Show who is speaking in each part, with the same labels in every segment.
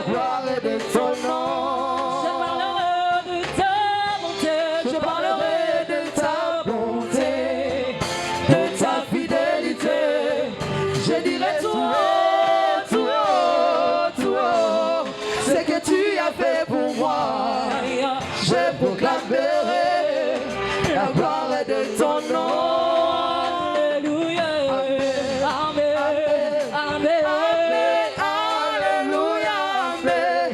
Speaker 1: la gloire de ton nom.
Speaker 2: Je parlerai de ta bonté, je parlerai de ta bonté,
Speaker 1: De ta fidélité, je dirai tout haut, tout haut, tout haut, ce que tu as fait pour moi. Je proclamerai la gloire de ton nom.
Speaker 2: Alléluia, Amen, Amen,
Speaker 1: Alléluia, Amen,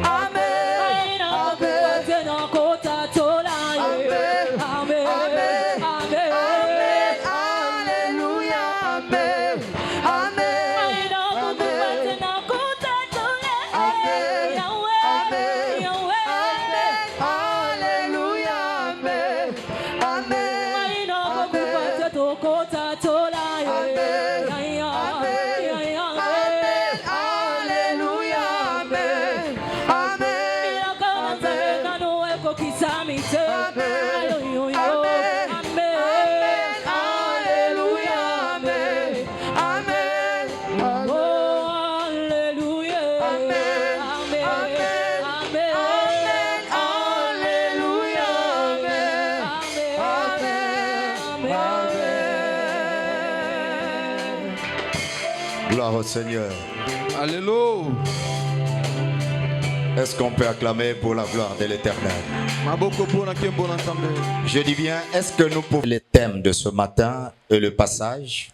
Speaker 1: Amen, Alléluia, Amen, Alléluia, Amen, Alléluia, Amen,
Speaker 3: Gloire au Seigneur.
Speaker 4: Alléluia.
Speaker 3: Est-ce qu'on peut acclamer pour la gloire de l'Éternel? Je dis bien, est-ce que nous pouvons les thèmes de ce matin et le passage?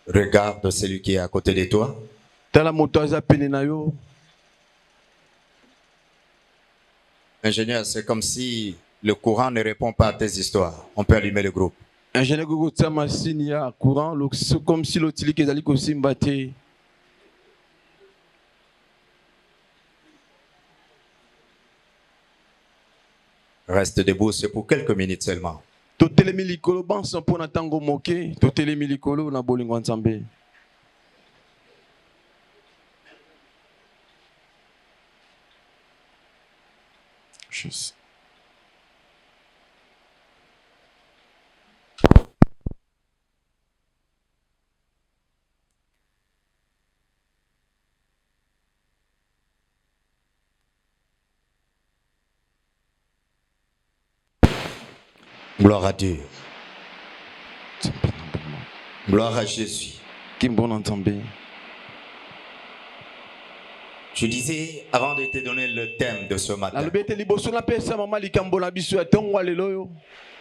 Speaker 3: Regarde celui qui est à côté de toi. Ingénieur, c'est comme si le courant ne répond pas à tes histoires. On peut allumer le groupe.
Speaker 4: Ingénieur courant, comme si l'autre qui est aussi mbatté.
Speaker 3: Reste debout, c'est pour quelques minutes seulement.
Speaker 4: Totele milikolo banso pona tango moke, totele milikolo na bolingo nzambe. Juste.
Speaker 3: Gloire à Dieu. Gloire à Jésus. Je disais, avant de te donner le thème de ce matin,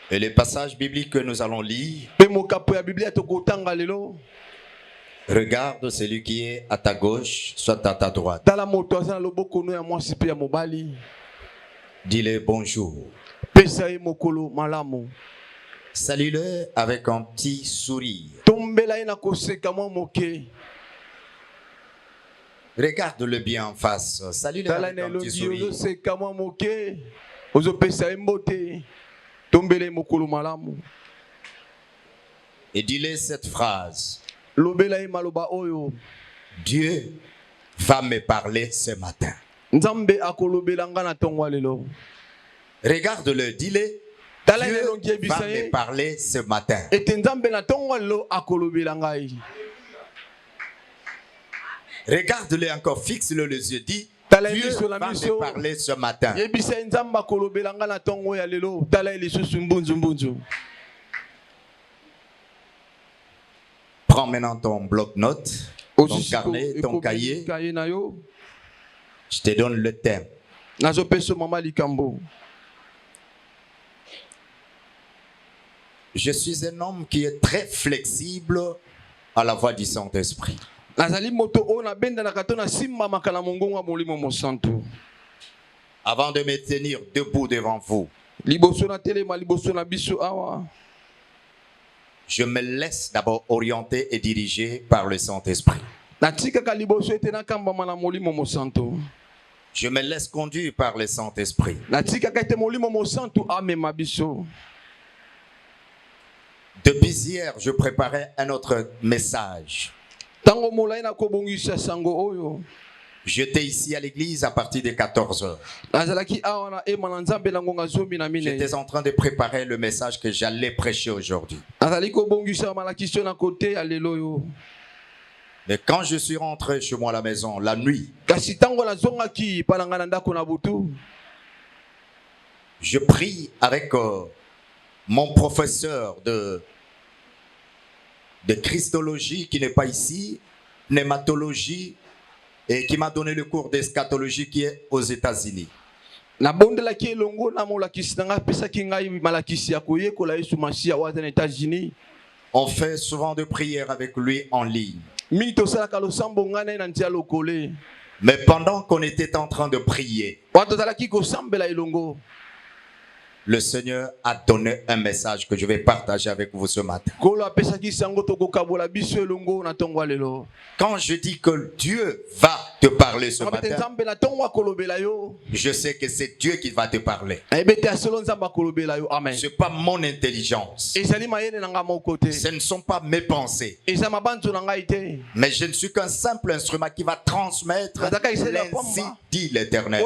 Speaker 3: et les passages bibliques que nous allons lire, regarde celui qui est à ta gauche, soit à ta droite. Dis-le bonjour. Salue-le avec un petit sourire. Regarde-le bien en face. Salut-le avec un petit sourire. Et dis-le cette phrase. Dieu va me parler ce matin. Regarde-le, dis-le. Dieu va me parler ce matin. Regarde-le encore, fixe-le les yeux, dis Dieu va me parler ce matin. Prends maintenant ton bloc-notes, ton carnet, ton cahier. Je te donne le thème. Je suis un homme qui est très flexible à la voix du Saint-Esprit. Avant de me tenir debout devant vous, je me laisse d'abord orienter et diriger par le Saint-Esprit. Je me laisse conduire par le Saint-Esprit. Depuis hier, je préparais un autre message. J'étais ici à l'église à partir de 14h. J'étais en train de préparer le message que j'allais prêcher aujourd'hui. Mais quand je suis rentré chez moi à la maison, la nuit, je prie avec mon professeur de Christologie qui n'est pas ici, pneumatologie, et qui m'a donné le cours d'eschatologie qui est aux États-Unis. On fait souvent de prières avec lui en ligne. Mais pendant qu'on était en train de prier, le Seigneur a donné un message que je vais partager avec vous ce matin. Quand je dis que Dieu va te parler ce matin, je sais que c'est Dieu qui va te parler. Ce n'est pas mon intelligence. Ce ne sont pas mes pensées. Mais je ne suis qu'un simple instrument qui va transmettre l'ainsi dit l'Éternel.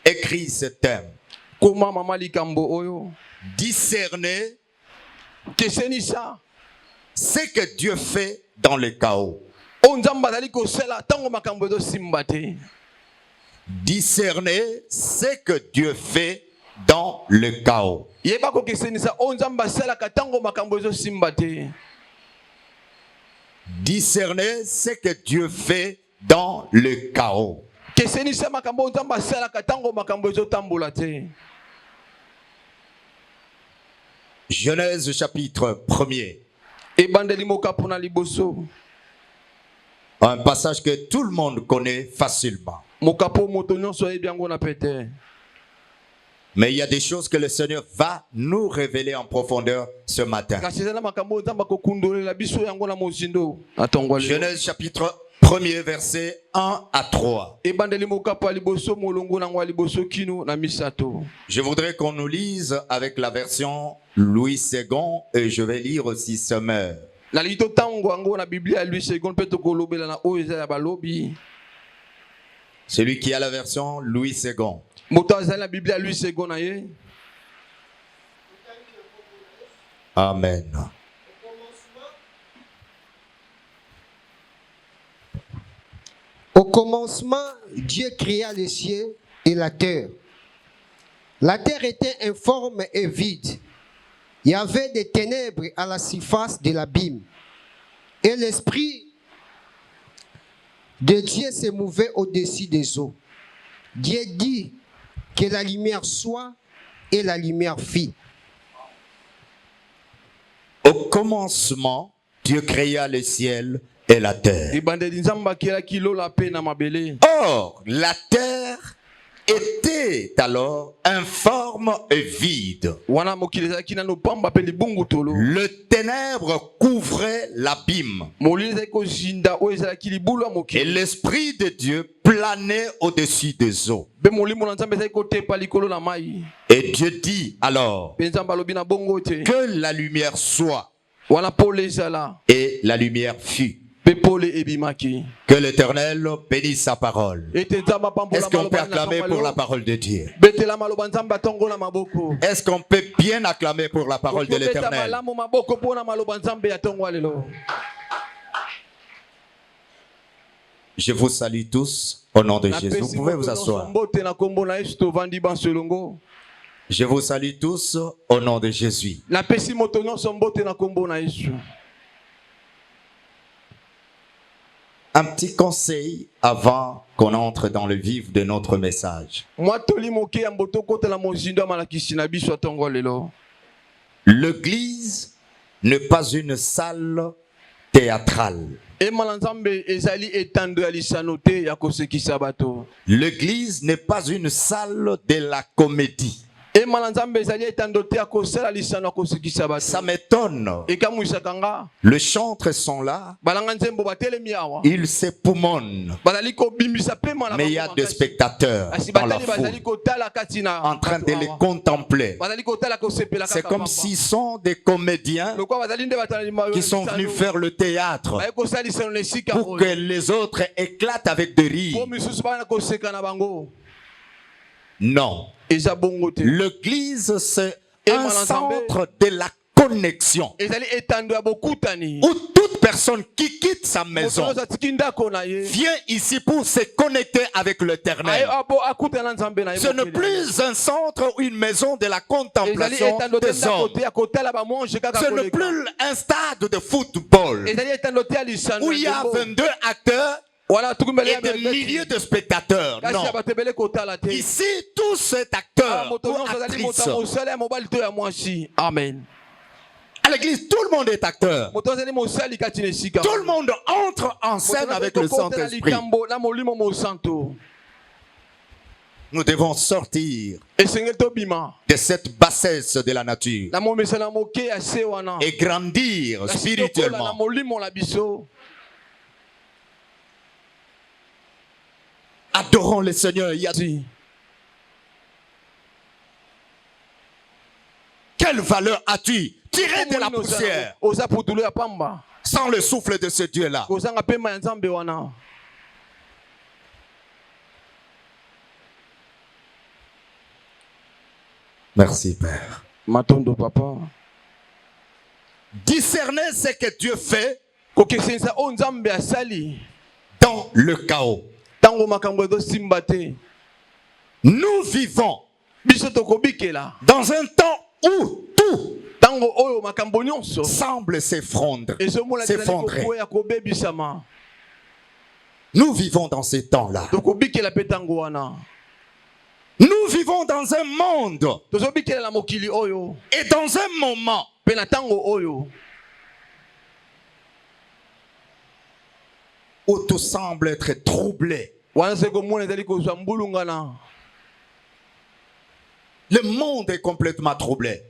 Speaker 3: Écris ce thème. Discerner ce que Dieu fait dans le chaos. Discerner ce que Dieu fait dans le chaos. Discerner ce que Dieu fait dans le chaos. Genèse chapitre 1er. Un passage que tout le monde connaît facilement. Mais il y a des choses que le Seigneur va nous révéler en profondeur ce matin. Genèse chapitre 1er verset 1 à 3. Je voudrais qu'on nous lise avec la version Louis II et je vais lire aussi Semeur. Celui qui a la version Louis II. Amen.
Speaker 5: Au commencement, Dieu créa les cieux et la terre. La terre était informe et vide. Il y avait des ténèbres à la surface de l'abîme. Et l'Esprit de Dieu se mouvait au-dessus des eaux. Dieu dit que la lumière soit et la lumière fit.
Speaker 3: Au commencement, Dieu créa le ciel et la terre. Or, la terre était alors informe et vide. Le ténèbre couvrait l'abîme. Et l'Esprit de Dieu planait au-dessus des eaux. Et Dieu dit alors que la lumière soit. Et la lumière fut. Que l'Éternel bénisse sa parole. Est-ce qu'on peut acclamer pour la parole de Dieu? Est-ce qu'on peut bien acclamer pour la parole de l'Éternel? Je vous salue tous au nom de Jésus. Vous pouvez vous asseoir. Je vous salue tous au nom de Jésus. Un petit conseil avant qu'on entre dans le vif de notre message. L'église n'est pas une salle théâtrale. L'église n'est pas une salle de la comédie. Ça m'étonne. Les chantres sont là. Ils s'époumonnent. Mais il y a des spectateurs dans la foule en train de les contempler. C'est comme s'ils sont des comédiens qui sont venus faire le théâtre pour que les autres éclatent avec des rires. Non. L'église, c'est un centre de la connexion où toute personne qui quitte sa maison vient ici pour se connecter avec l'Éternel. Ce n'est plus un centre ou une maison de la contemplation des hommes. Ce n'est plus un stade de football où il y a 22 acteurs et des milliers de spectateurs. Non. Ici, tous ces acteurs ou actrices.
Speaker 4: Amen.
Speaker 3: À l'église, tout le monde est acteur. Tout le monde entre en scène avec le Saint-Esprit. Nous devons sortir de cette bassesse de la nature et grandir spirituellement. Adorons le Seigneur. Quelle valeur as-tu tiré de la poussière sans le souffle de ce Dieu-là? Merci, Père. Discerner ce que Dieu fait dans le chaos. Nous vivons dans un temps où tout semble s'effondrer. Nous vivons dans ces temps-là. Nous vivons dans un monde et dans un moment où tout semble être troublé. Le monde est complètement troublé.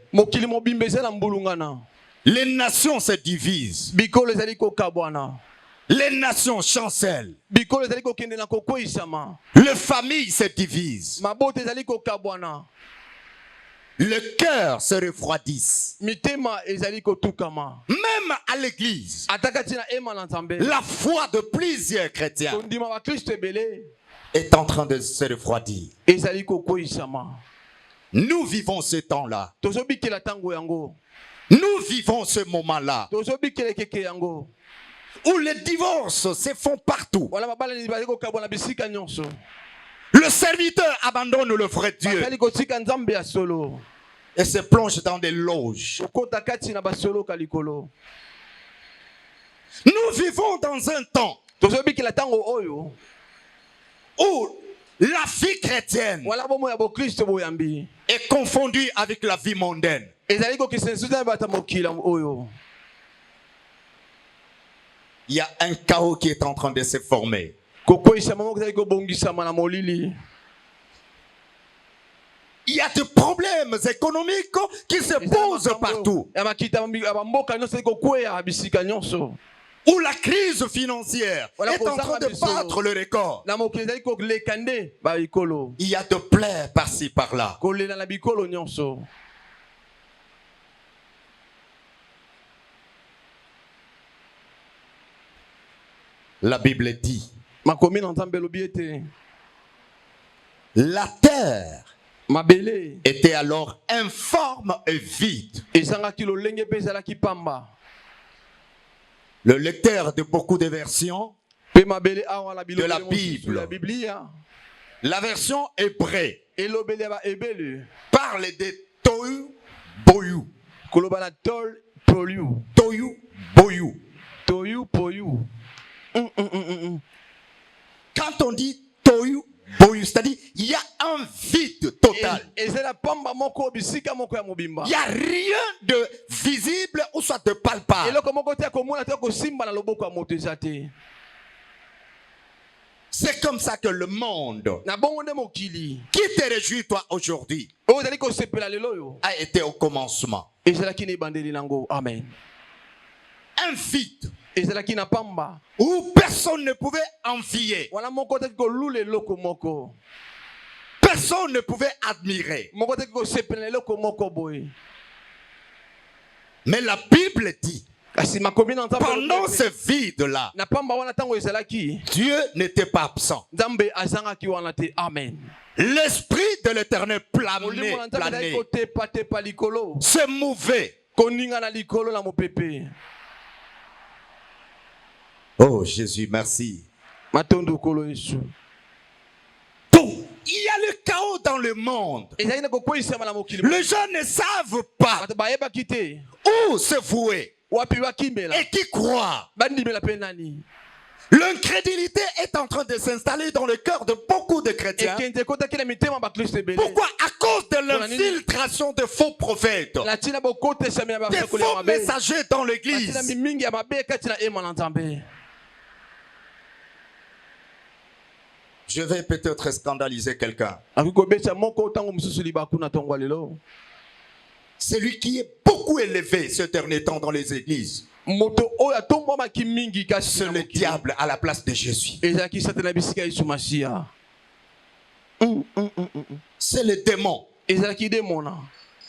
Speaker 3: Les nations se divisent. Les nations chancellent. Les familles se divisent. Le cœur se refroidit. Même à l'église, la foi de plusieurs chrétiens est en train de se refroidir. Nous vivons ce temps-là. Nous vivons ce moment-là où les divorces se font partout. Le serviteur abandonne le vrai Dieu et se plonge dans des loges. Nous vivons dans un temps où la vie chrétienne est confondue avec la vie mondaine. Il y a un chaos qui est en train de se former. Il y a des problèmes économiques qui se posent partout. Où la crise financière est en train de battre le record. Il y a des plaies par-ci par-là. La Bible dit, la terre était alors informe et vide. Le lecteur de beaucoup de versions de la Bible, la version hébreu, parle de Tohu Bohu. Tohu Bohu. Quand on dit Tohu Bohu, c'est-à-dire il y a un vide total. Il n'y a rien de visible ou soit de palpable. C'est comme ça que le monde qui te réjouit toi aujourd'hui a été au commencement.
Speaker 4: Amen.
Speaker 3: Un vide où personne ne pouvait envier. Personne ne pouvait admirer. Mais la Bible dit, pendant ce vide-là, Dieu n'était pas absent. L'Esprit de l'Éternel planait, se mouvait. Oh Jésus, merci. Il y a le chaos dans le monde. Les gens ne savent pas où se vouer et qui croient. L'incrédulité est en train de s'installer dans le cœur de beaucoup de chrétiens. Pourquoi? À cause de l'infiltration de faux prophètes, des faux messagers dans l'église. Je vais peut-être scandaliser quelqu'un. Celui qui est beaucoup élevé ce dernier temps dans les églises, c'est le diable à la place de Jésus. C'est le démon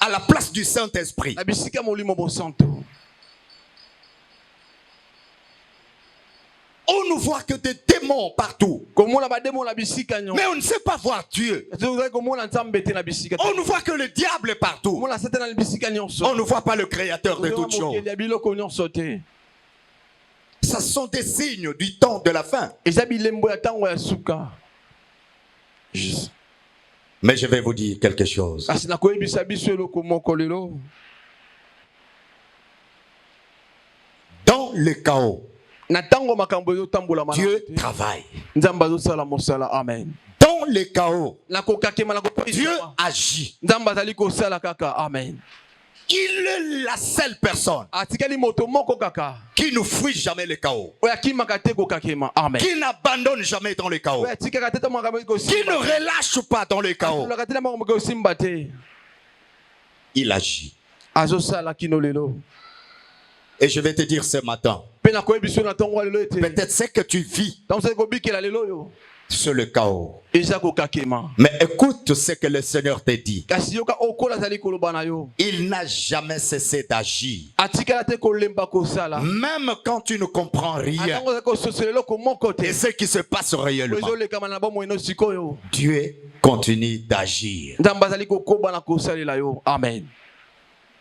Speaker 3: à la place du Saint-Esprit. On ne voit que des démons partout. Mais on ne sait pas voir Dieu. On ne voit que le diable partout. On ne voit pas le créateur de toutes choses. Ce sont des signes du temps de la fin. Mais je vais vous dire quelque chose. Dans le chaos, Dieu travaille.
Speaker 4: Amen.
Speaker 3: Dans le chaos, Dieu agit.
Speaker 4: Amen.
Speaker 3: Il est la seule personne qui ne fuit jamais le chaos,
Speaker 4: Amen.
Speaker 3: qui n'abandonne jamais dans le chaos, qui ne relâche pas dans le chaos. Il agit. Et je vais te dire ce matin, peut-être c'est que tu vis sur le chaos. Mais écoute ce que le Seigneur te dit. Il n'a jamais cessé d'agir. Même quand tu ne comprends rien et ce qui se passe réellement, Dieu continue d'agir.
Speaker 4: Amen.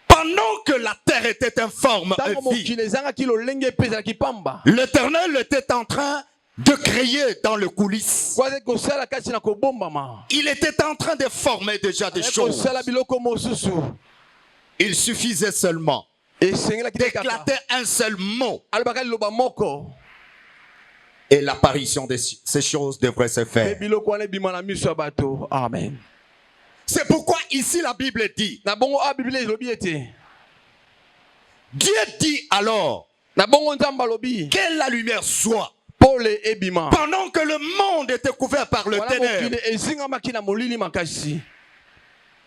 Speaker 3: Pendant que la terre était informe et vide, l'Éternel était en train de créer dans le coulisses. Il était en train de former déjà des choses. Il suffisait seulement d'éclater un seul mot et l'apparition de ces choses devrait se faire.
Speaker 4: Amen.
Speaker 3: C'est pourquoi ici la Bible dit, Dieu dit alors que la lumière soit. Pendant que le monde était couvert par le ténèbre,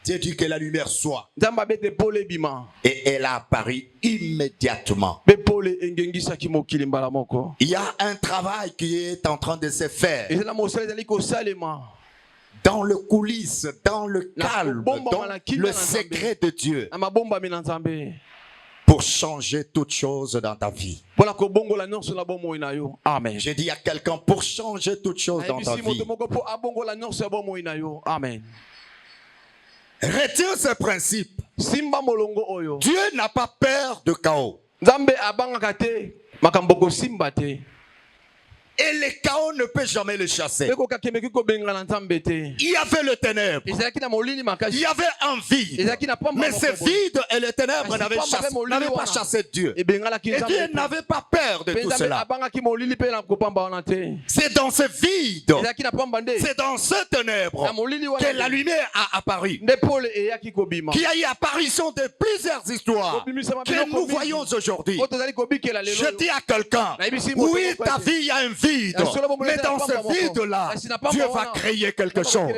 Speaker 3: Dieu dit que la lumière soit. Et elle a apparu immédiatement. Il y a un travail qui est en train de se faire dans le coulisses, dans le calme, dans le secret de Dieu, pour changer toutes choses dans ta vie.
Speaker 4: Amen.
Speaker 3: J'ai dit à quelqu'un, pour changer toutes choses dans ta vie.
Speaker 4: Amen.
Speaker 3: Retiens ce principe. Dieu n'a pas peur de chaos. Et le chaos ne peut jamais le chasser. Il y avait le ténèbre. Il y avait un vide. Mais ce vide et le ténèbre n'avaient pas chassé Dieu. Et Dieu n'avait pas peur de tout cela. C'est dans ce vide, c'est dans ce ténèbre que la lumière a apparu. Qu'il y a eu apparition de plusieurs histoires que nous voyons aujourd'hui. Je dis à quelqu'un, oui, ta vie, il y a un vide. vide. Mais dans ce vide-là, Dieu va créer quelque chose.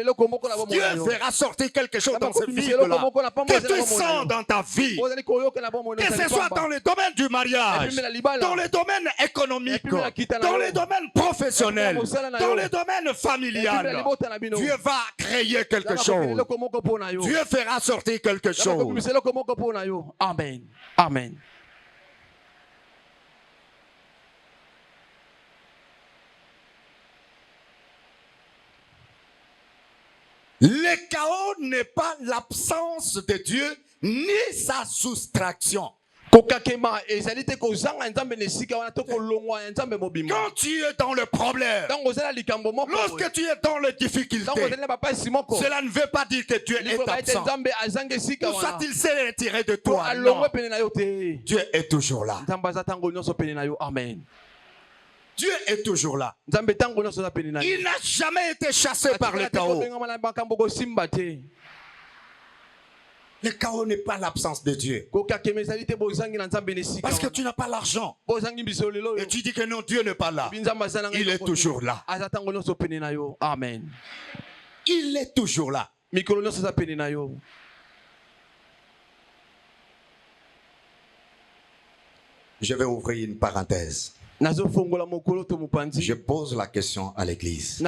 Speaker 3: Dieu fera sortir quelque chose dans ce vide-là que tu sens dans ta vie. Que ce soit dans le domaine du mariage, dans le domaine économique, dans le domaine professionnel, dans le domaine familial. Dieu va créer quelque chose. Dieu fera sortir quelque chose.
Speaker 4: Amen. Amen.
Speaker 3: Le chaos n'est pas l'absence de Dieu ni sa soustraction. Quand tu es dans le problème, lorsque tu es dans les difficultés, cela ne veut pas dire que Dieu est absent. Ou soit-il s'est retiré de toi. Non. Dieu est toujours là.
Speaker 4: Amen.
Speaker 3: Dieu est toujours là. Il n'a jamais été chassé par le chaos. Le chaos n'est pas l'absence de Dieu. Parce que tu n'as pas l'argent. Et tu dis que non, Dieu n'est pas là. Il est toujours là.
Speaker 4: Amen.
Speaker 3: Il est toujours là. Je vais ouvrir une parenthèse. Je pose la question à l'église.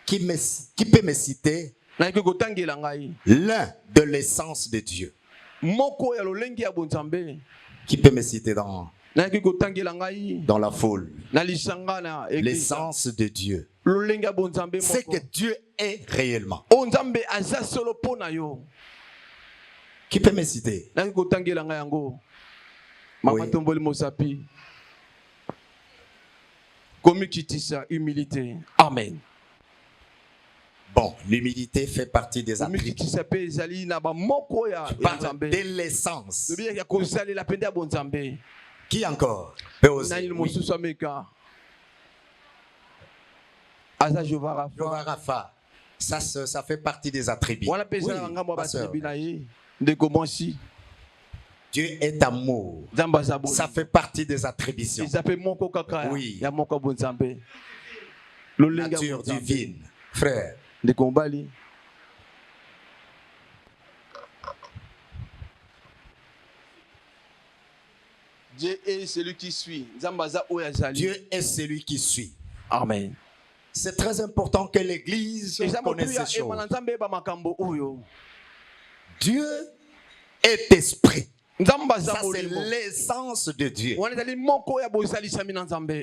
Speaker 3: Qui peut me citer l'un de l'essence de Dieu? Qui peut me citer dans la foule? L'essence de Dieu. C'est que Dieu est réellement. Qui peut me citer?
Speaker 4: Oui. Humilité. Amen.
Speaker 3: Bon, l'humilité fait partie des attributs. Je parle de l'essence. Qui encore peut oser? Oui. Jehovah Rapha. Ça fait partie des attributs. Oui, Dieu est amour. Ça fait partie des attributions. Oui. Nature divine. Frère.
Speaker 4: Dieu est celui qui suit.
Speaker 3: Dieu est celui qui suit.
Speaker 4: Amen.
Speaker 3: C'est très important que l'Église connaisse ces choses. Dieu est esprit. Ça, c'est l'essence de Dieu.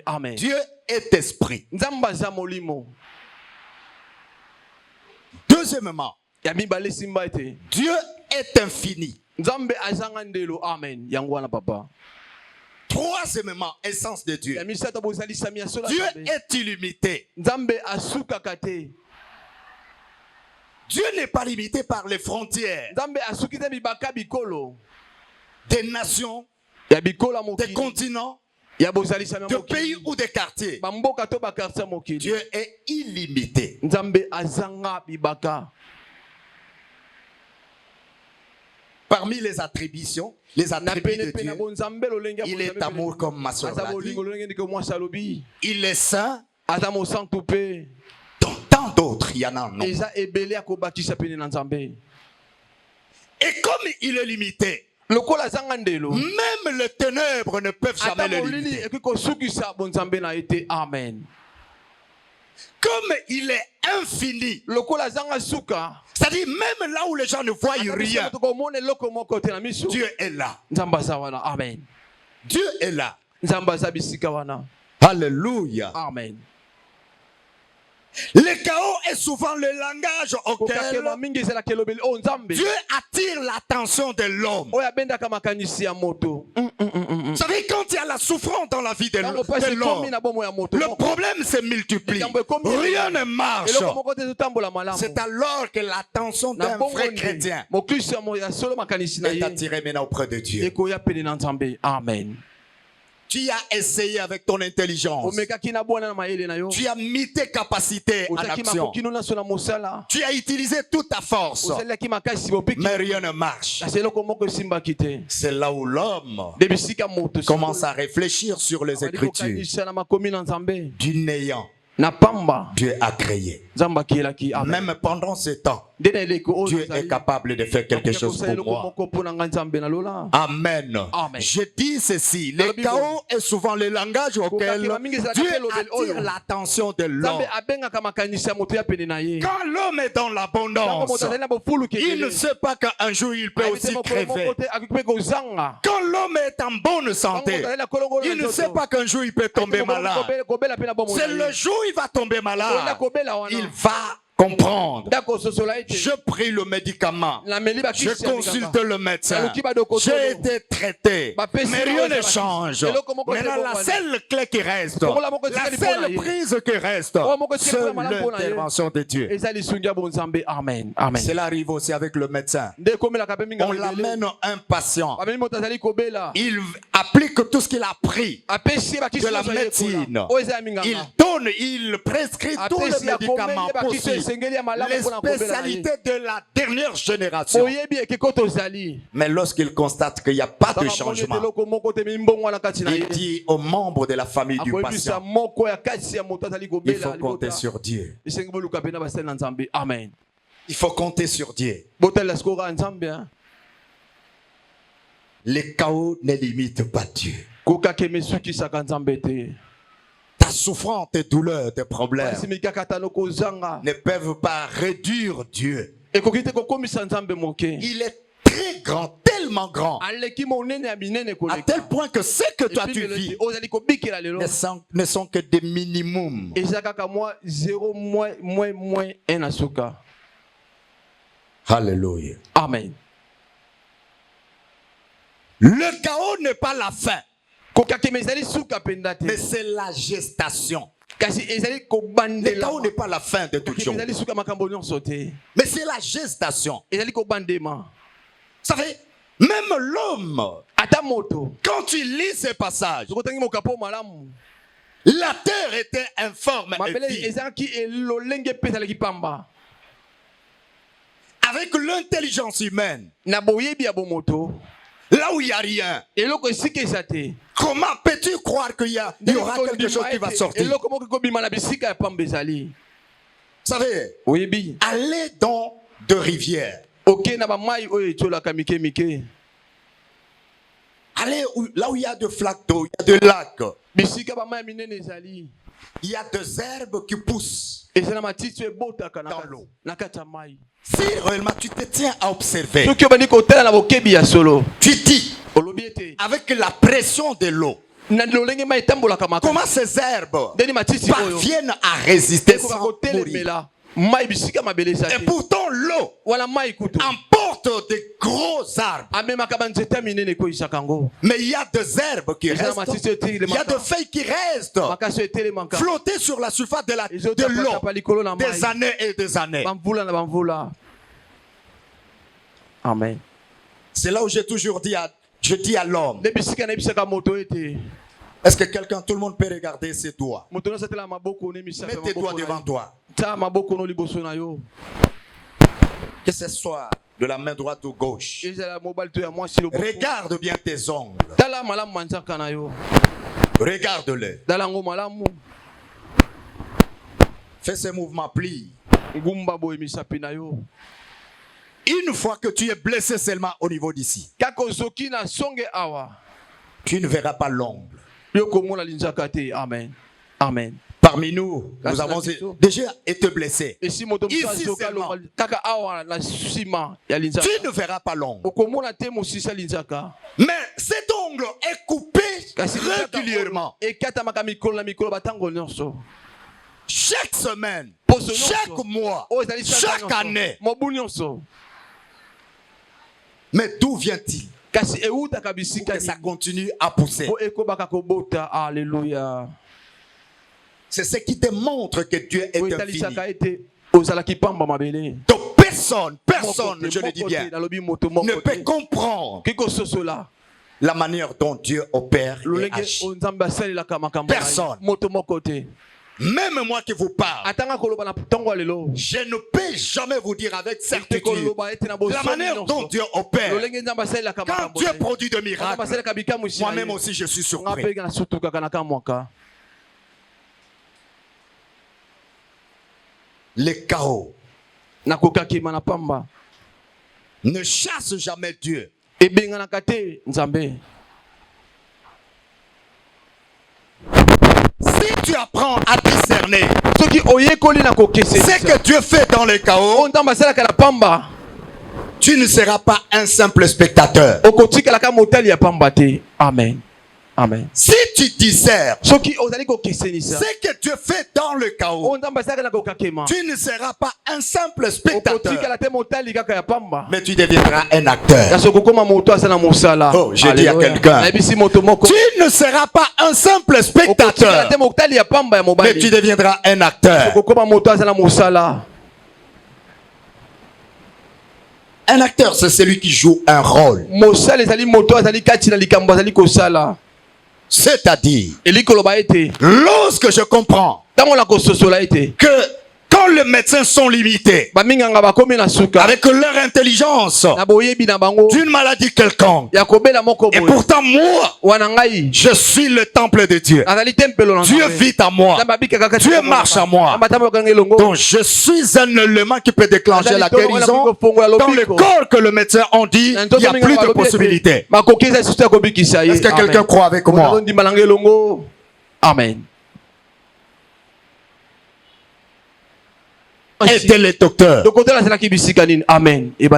Speaker 4: Amen.
Speaker 3: Dieu est esprit. Deuxièmement, Dieu est infini.
Speaker 4: Amen.
Speaker 3: Troisièmement, essence de Dieu. Dieu est illimité. Dieu n'est pas limité par les frontières des nations, des continents, de pays ou des quartiers. Dieu est illimité. Parmi les attributions de Dieu, il est amour comme ma soeur l'a dit. Il est saint. Tant d'autres, il y en a non. Et comme il est limité, même les ténèbres ne peuvent jamais le limiter.
Speaker 4: Amen.
Speaker 3: Comme il est infini, c'est-à-dire même là où les gens ne voient rien, Dieu est là.
Speaker 4: Amen.
Speaker 3: Dieu est là. Alléluia.
Speaker 4: Amen.
Speaker 3: Le chaos est souvent le langage auquel Dieu attire l'attention de l'homme. Vous savez, quand il y a la souffrance dans la vie de l'homme, le problème se multiplie. Rien ne marche. C'est alors que l'attention d'un vrai chrétien est attirée maintenant auprès de Dieu.
Speaker 4: Amen.
Speaker 3: Tu as essayé avec ton intelligence. Tu as mis tes capacités en action. Tu as utilisé toute ta force. Mais rien ne marche. C'est là où l'homme commence à réfléchir sur les Écritures. Du néant, Dieu a créé. Même pendant ce temps, Dieu est capable de faire quelque chose pour moi. Amen. Je dis ceci, le chaos est souvent le langage auquel Dieu attire l'attention de l'homme. Quand l'homme est dans l'abondance, il ne sait pas qu'un jour il peut aussi crever. Quand l'homme est en bonne santé, il ne sait pas qu'un jour il peut tomber malade. C'est le jour où il va tomber malade, il va comprendre. Je pris le médicament. Je consulte le médecin. J'ai été traité. Mais rien ne change. Maintenant, la seule clé qui reste, la seule prise qui reste, c'est l'intervention de Dieu.
Speaker 2: Amen.
Speaker 3: Cela arrive aussi avec le médecin. On l'amène un patient. Il applique tout ce qu'il a appris de la médecine. Il donne, il prescrit tous les médicaments possibles. Les spécialités de la dernière génération. Mais lorsqu'il constate qu'il n'y a pas de changement, il dit aux membres de la famille du patient, il faut compter sur Dieu. Il faut compter sur Dieu. Les chaos ne limitent pas Dieu. Ta souffrance, tes douleurs, tes problèmes ne peuvent pas réduire Dieu. Il est très grand, tellement grand, à tel point que ce que toi tu vis ne sont que des minimums. Alléluia.
Speaker 2: Amen.
Speaker 3: Le chaos n'est pas la fin, mais c'est la gestation. Le chaos n'est pas la fin de toute chose, mais c'est la gestation. Vous savez, même l'homme, quand tu lis ces passages, la terre était informe et vide. Avec l'intelligence humaine, là où il n'y a rien, comment peux-tu croire qu'il y aura quelque chose qui va sortir? Vous savez, allez dans de rivières. Allez là où il y a de flaques d'eau, il y a de lacs. Il y a des herbes qui poussent dans l'eau. Si réellement tu te tiens à observer, tu dis, avec la pression de l'eau, comment ces herbes parviennent à résister sans mourir. Et pourtant l'eau emporte de gros arbres. Mais il y a des herbes qui restent, il y a des feuilles qui restent flotter sur la surface de l'eau des années et des années.
Speaker 2: Amen.
Speaker 3: C'est là où j'ai toujours dit je dis à l'homme, est-ce que quelqu'un, tout le monde peut regarder ses doigts? Mets tes doigts devant toi. Que ce soit de la main droite ou gauche. Regarde bien tes ongles. Regarde-les. Fais ce mouvement, plie. Une fois que tu es blessé seulement au niveau d'ici, tu ne verras pas l'ongle.
Speaker 2: Amen. Amen.
Speaker 3: Parmi nous, nous avons déjà été blessés. Ici seulement, tu ne verras pas l'ongle. Mais cet ongle est coupé régulièrement. Chaque semaine, chaque mois, chaque année. Mais d'où vient-il? Que ça continue à pousser.
Speaker 2: Alléluia.
Speaker 3: C'est ce qui te montre que Dieu est infini. Donc personne, je le dis bien, ne peut comprendre la manière dont Dieu opère et agit. Personne. Même moi qui vous parle, je ne peux jamais vous dire avec certitude la manière dont Dieu opère. Quand Dieu produit de miracles, moi-même aussi je suis surpris. Le chaos ne chasse jamais Dieu. Si tu apprends à discerner ce que Dieu fait dans le chaos, tu ne seras pas un simple spectateur.
Speaker 2: Amen. Amen.
Speaker 3: Si tu discernes ce que Dieu fait dans le chaos, tu ne seras pas un simple spectateur, mais tu deviendras un acteur. Oh, j'ai dit à quelqu'un, tu ne seras pas un simple spectateur, mais tu deviendras un acteur. Un acteur, c'est celui qui joue un rôle. C'est-à-dire, lorsque je comprends que quand les médecins sont limités avec leur intelligence d'une maladie quelconque, et pourtant moi, je suis le temple de Dieu. Dieu vit en moi. Dieu marche en moi. Donc je suis un élément qui peut déclencher la guérison. Dans le corps que le médecin a dit, il n'y a plus de possibilité. Est-ce que quelqu'un croit avec moi?
Speaker 2: Amen.
Speaker 3: Était le docteur.
Speaker 2: Amen.
Speaker 3: Il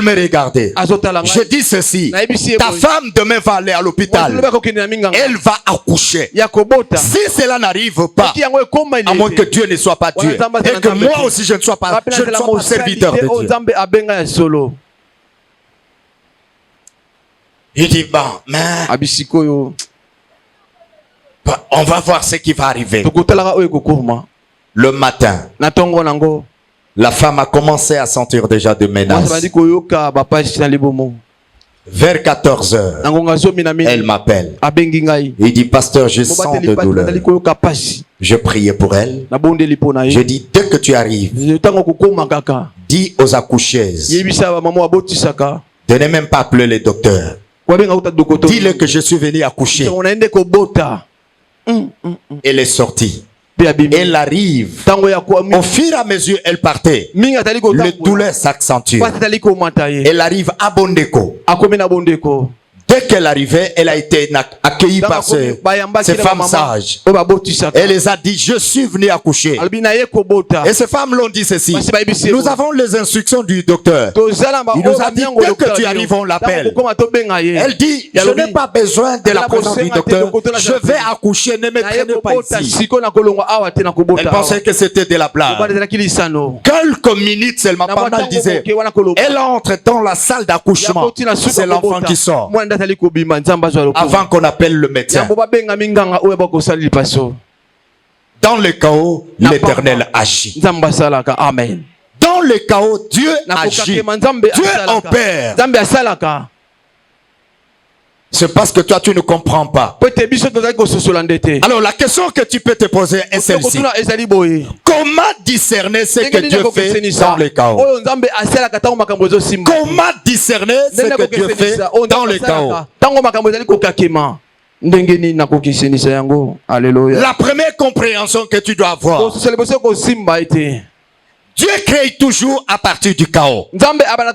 Speaker 3: me regardait. Je dis ceci. Ta femme demain va aller à l'hôpital. Elle va accoucher. Si cela n'arrive pas, à moins que Dieu ne soit pas Dieu, et que moi aussi je ne sois pas serviteur de Dieu. Il dit, bon, mais on va voir ce qui va arriver. Le matin, la femme a commencé à sentir déjà de menaces. Vers 14 h, elle m'appelle. Il dit, pasteur, je sens de douleur. Je priais pour elle. Je dis, dès que tu arrives, dis aux accoucheuses de ne même pas appeler le docteur. Dis-le que je suis venu accoucher. Elle est sortie. Elle arrive. Au fur et à mesure elle partait, le douleur s'accentue. Elle arrive à Bondeko. Dès qu'elle arrivait, elle a été accueillie par ces femmes sages. Elle les a dit, je suis venu accoucher. Et ces femmes l'ont dit ceci. Nous avons les instructions du docteur. Il nous a dit, dès que tu arrives, on l'appelle. Elle dit, je n'ai pas besoin de la présence du docteur. Je vais accoucher, ne me traînez pas ici. Elle pensait que c'était de la blague. Quelques minutes seulement, pendant elle disait, elle entre dans la salle d'accouchement. C'est l'enfant qui sort. Avant qu'on appelle le médecin. Dans le chaos, l'Éternel agit.
Speaker 2: Amen.
Speaker 3: Dans le chaos, Dieu agit. Dieu opère. C'est parce que toi tu ne comprends pas. Alors la question que tu peux te poser est celle-ci. Comment discerner ce que Dieu fait dans le chaos? Comment discerner ce que Dieu fait dans le chaos? La première compréhension que tu dois avoir, Dieu crée toujours à partir du chaos. Donc là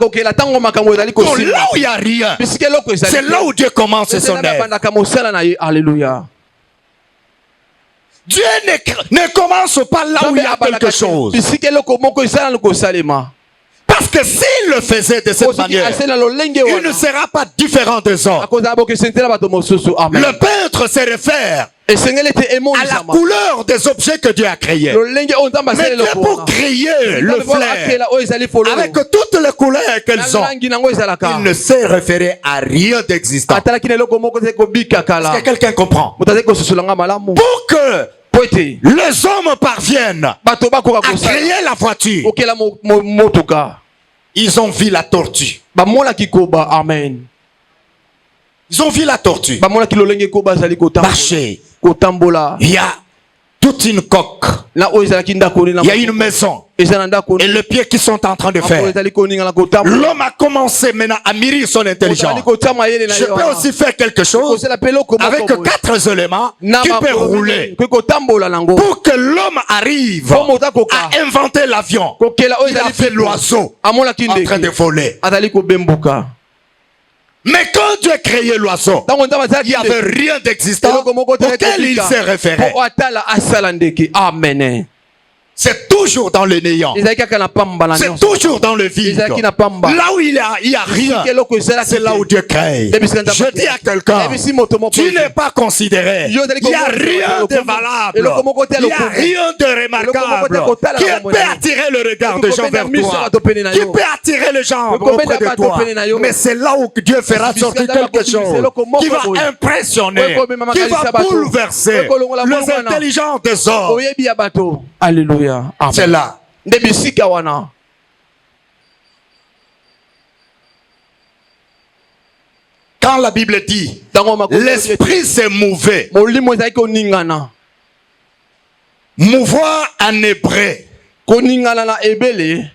Speaker 3: où il n'y a rien, c'est là où Dieu commence son œuvre.
Speaker 2: Alléluia.
Speaker 3: Dieu ne commence pas là où il y a quelque chose. Parce que s'il le faisait de cette manière, il ne sera pas différent des autres. Le peintre se réfère à la couleur des objets que Dieu a créés. Mais Dieu pour créer le flair avec toutes les couleurs qu'elles ont, il ne s'est référé à rien d'existant. Est-ce que quelqu'un comprend? Pour que les hommes parviennent à créer la voiture, ils ont vu la tortue.
Speaker 2: Amen.
Speaker 3: Ils ont vu la tortue marcher. Il y a toute une coque. Il y a une maison. Et les pieds qui sont en train de faire. L'homme a commencé maintenant à mûrir son intelligence. Je peux aussi faire quelque chose avec 4 éléments qui peuvent rouler. Pour que l'homme arrive à inventer l'avion, il a fait l'oiseau en train de voler. Mais quand Dieu a créé l'oiseau, il n'y avait rien d'existant auquel il s'est référé.
Speaker 2: Amen.
Speaker 3: C'est toujours dans le néant. C'est toujours dans le vide. Là où il n'y a rien, c'est là où Dieu crée. Je dis à quelqu'un, tu n'es pas considéré. Il n'y a rien de valable. Il n'y a rien de remarquable qui peut attirer le regard des gens vers toi. Qui peut attirer les gens auprès de toi. Mais c'est là où Dieu fera sortir quelque chose qui va impressionner, qui va bouleverser les intelligences des hommes.
Speaker 2: Alléluia.
Speaker 3: C'est là. Quand la Bible dit l'esprit s'est mouvé, mouvoir en hébreu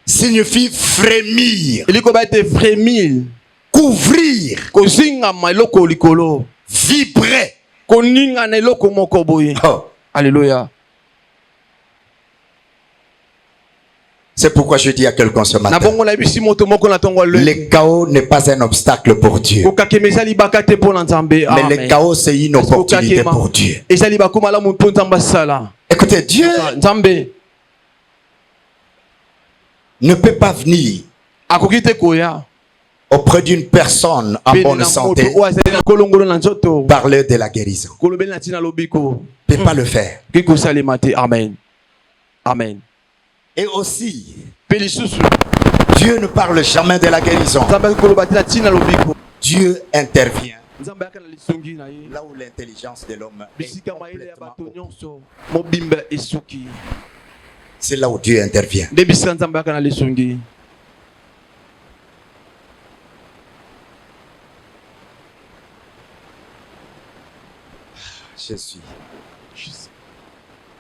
Speaker 3: signifie frémir, couvrir, vibrer. Oh.
Speaker 2: Alléluia.
Speaker 3: C'est pourquoi je dis à quelqu'un ce matin, le chaos n'est pas un obstacle pour Dieu. Mais le chaos, c'est une opportunité pour Dieu. Écoutez, Dieu ne peut pas venir auprès d'une personne en bonne santé parler de la guérison. Il ne peut pas le faire.
Speaker 2: Amen. Amen.
Speaker 3: Et aussi, Dieu ne parle jamais de la guérison. Dieu intervient là où l'intelligence de l'homme est complètement haute. C'est là où Dieu intervient.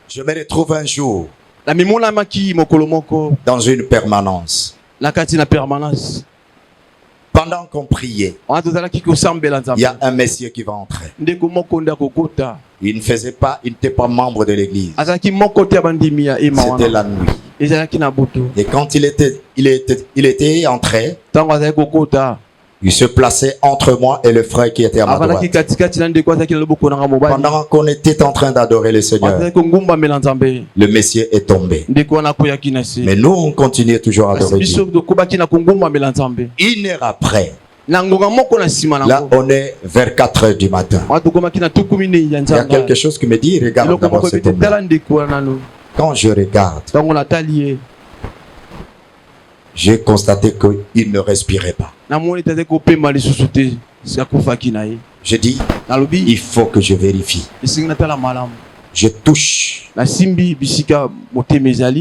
Speaker 3: Je me retrouve un jour dans une permanence. Pendant qu'on priait, il y a un monsieur qui va entrer. Il n'était pas membre de l'église. C'était la nuit. Et quand il était entré, il se plaçait entre moi et le frère qui était à ma droite. Pendant qu'on était en train d'adorer le Seigneur, le Messie est tombé. Mais nous, on continuait toujours à adorer Dieu. 1 heure après, là, on est vers 4 heures du matin. Il y a quelque chose qui me dit, regarde d'abord cet homme. Quand je regarde, j'ai constaté qu'il ne respirait pas. Je dis, il faut que je vérifie. Je touche. Je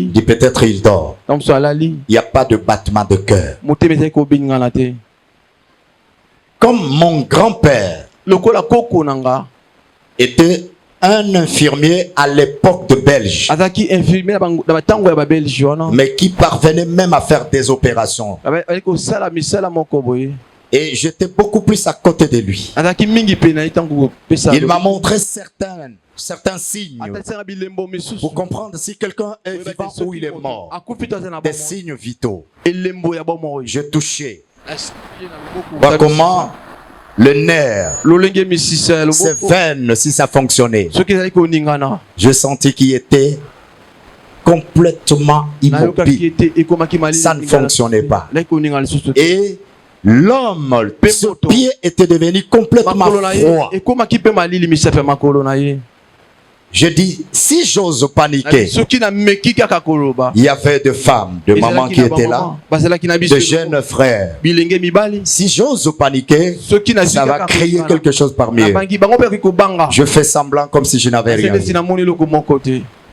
Speaker 3: dis, peut-être il dort. Il n'y a pas de battement de cœur. Comme mon grand-père était un infirmier à l'époque de Belge, mais qui parvenait même à faire des opérations. Et j'étais beaucoup plus à côté de lui. Il m'a montré certains signes pour comprendre si quelqu'un est vivant ou il est mort. Des signes vitaux. Je touchais. Voir comment le nerf, ses veines, si ça fonctionnait. Je sentis qu'il était complètement immobile. Ça ne fonctionnait pas. Et l'homme, ce pied était devenu complètement froid. Je dis, si j'ose paniquer, il y avait des femmes, des mamans qui étaient là, de jeunes frères. Si j'ose paniquer, ça va créer quelque chose parmi eux. Je fais semblant comme si je n'avais rien vu.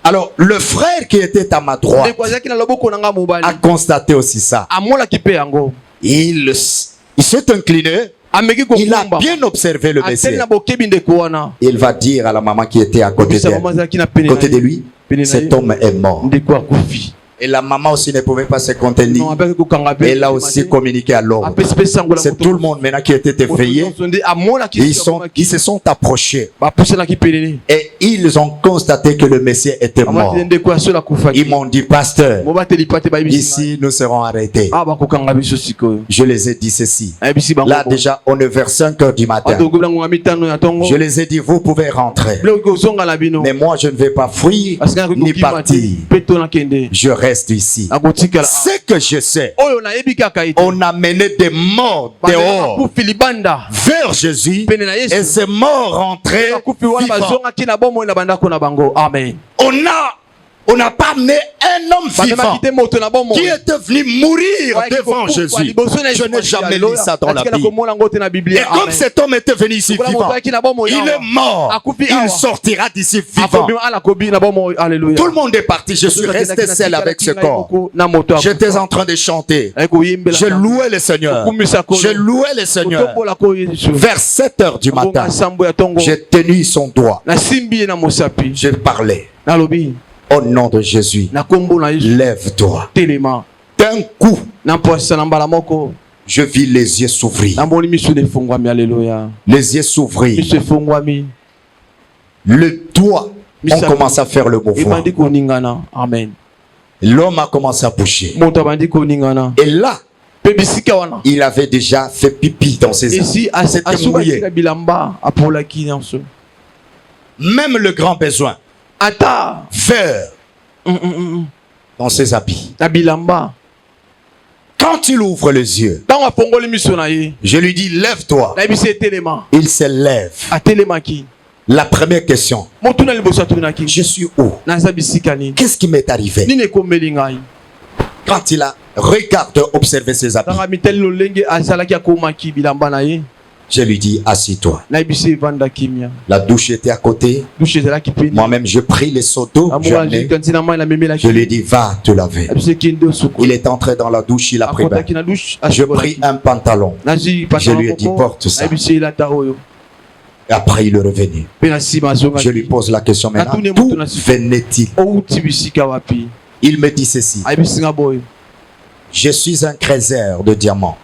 Speaker 3: Alors, le frère qui était à ma droite a constaté aussi ça. Il s'est incliné Il a bien observé le Messie. Il va dire à la maman qui était à côté de lui, cet homme est mort. Et la maman aussi ne pouvait pas se contenir. Elle a aussi communiqué à l'homme. C'est tout le monde maintenant qui était éveillé. Ils se sont approchés. Et ils ont constaté que le Messie était mort. Ils m'ont dit, pasteur, ici nous serons arrêtés. Je les ai dit ceci. Là déjà, on est vers 5 heures du matin. Je les ai dit, vous pouvez rentrer. Mais moi, je ne vais pas fuir ni partir. Je reste ici. Ce que je sais, on a mené des morts dehors vers Jésus et ces morts rentrés vivants. On n'a pas amené un homme vivant qui était venu mourir devant Jésus. Je n'ai jamais lu ça dans la Bible. Et comme cet homme était venu ici vivant, il est mort. Il sortira d'ici vivant. Tout le monde est parti. Je suis resté seul avec ce corps. J'étais en train de chanter. Je louais le Seigneur. Je louais le Seigneur. Vers 7 heures du matin, j'ai tenu son doigt. Je parlais. Au nom de Jésus, lève-toi. D'un coup, je vis les yeux s'ouvrir. Les yeux s'ouvrir. Le doigt, on commence à faire le mouvement. L'homme a commencé à bouger. Et là, il avait déjà fait pipi dans ses habits. C'était mouillé. Même le grand besoin. Faire dans ses habits. Quand il ouvre les yeux, je lui dis lève-toi. Il se lève. La première question, je suis où? Qu'est-ce qui m'est arrivé? Quand il a regardé, observé ses habits, je lui dis assis-toi. La douche était à côté. Moi-même je pris les seaux d'eau. Je lui ai dit va te laver. Il est entré dans la douche, il a pris bain. Je pris un pantalon. Je lui ai dit porte ça. Et après il est revenu. Je lui pose la question maintenant, d'où venait-il? Il me dit ceci. Je suis un créseur de diamants.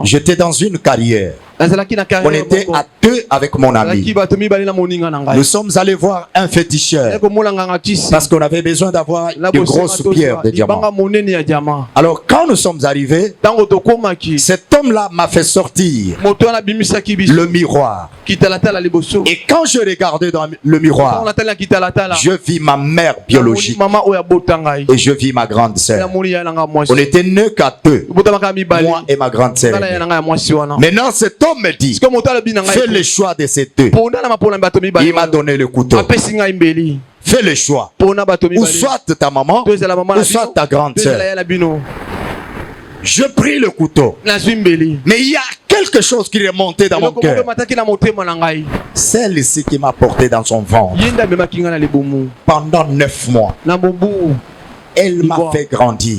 Speaker 3: J'étais dans une carrière. On était à deux avec mon ami. Nous sommes allés voir un féticheur parce qu'on avait besoin d'avoir de grosses pierres de diamants. Alors quand nous sommes arrivés, cet homme-là m'a fait sortir le miroir. Et quand je regardais dans le miroir, je vis ma mère biologique et je vis ma grande sœur. On était nés qu'à deux, moi et ma grande sœur. Maintenant cet homme me dit, fais le choix de ces deux. Il m'a donné le couteau. Fais le choix. Ou soit ta maman, ou soit ta grande sœur. Je pris le couteau. Mais il y a quelque chose qui est monté dans mon cœur. Celle-ci qui m'a porté dans son ventre pendant 9 mois. Elle m'a fait grandir.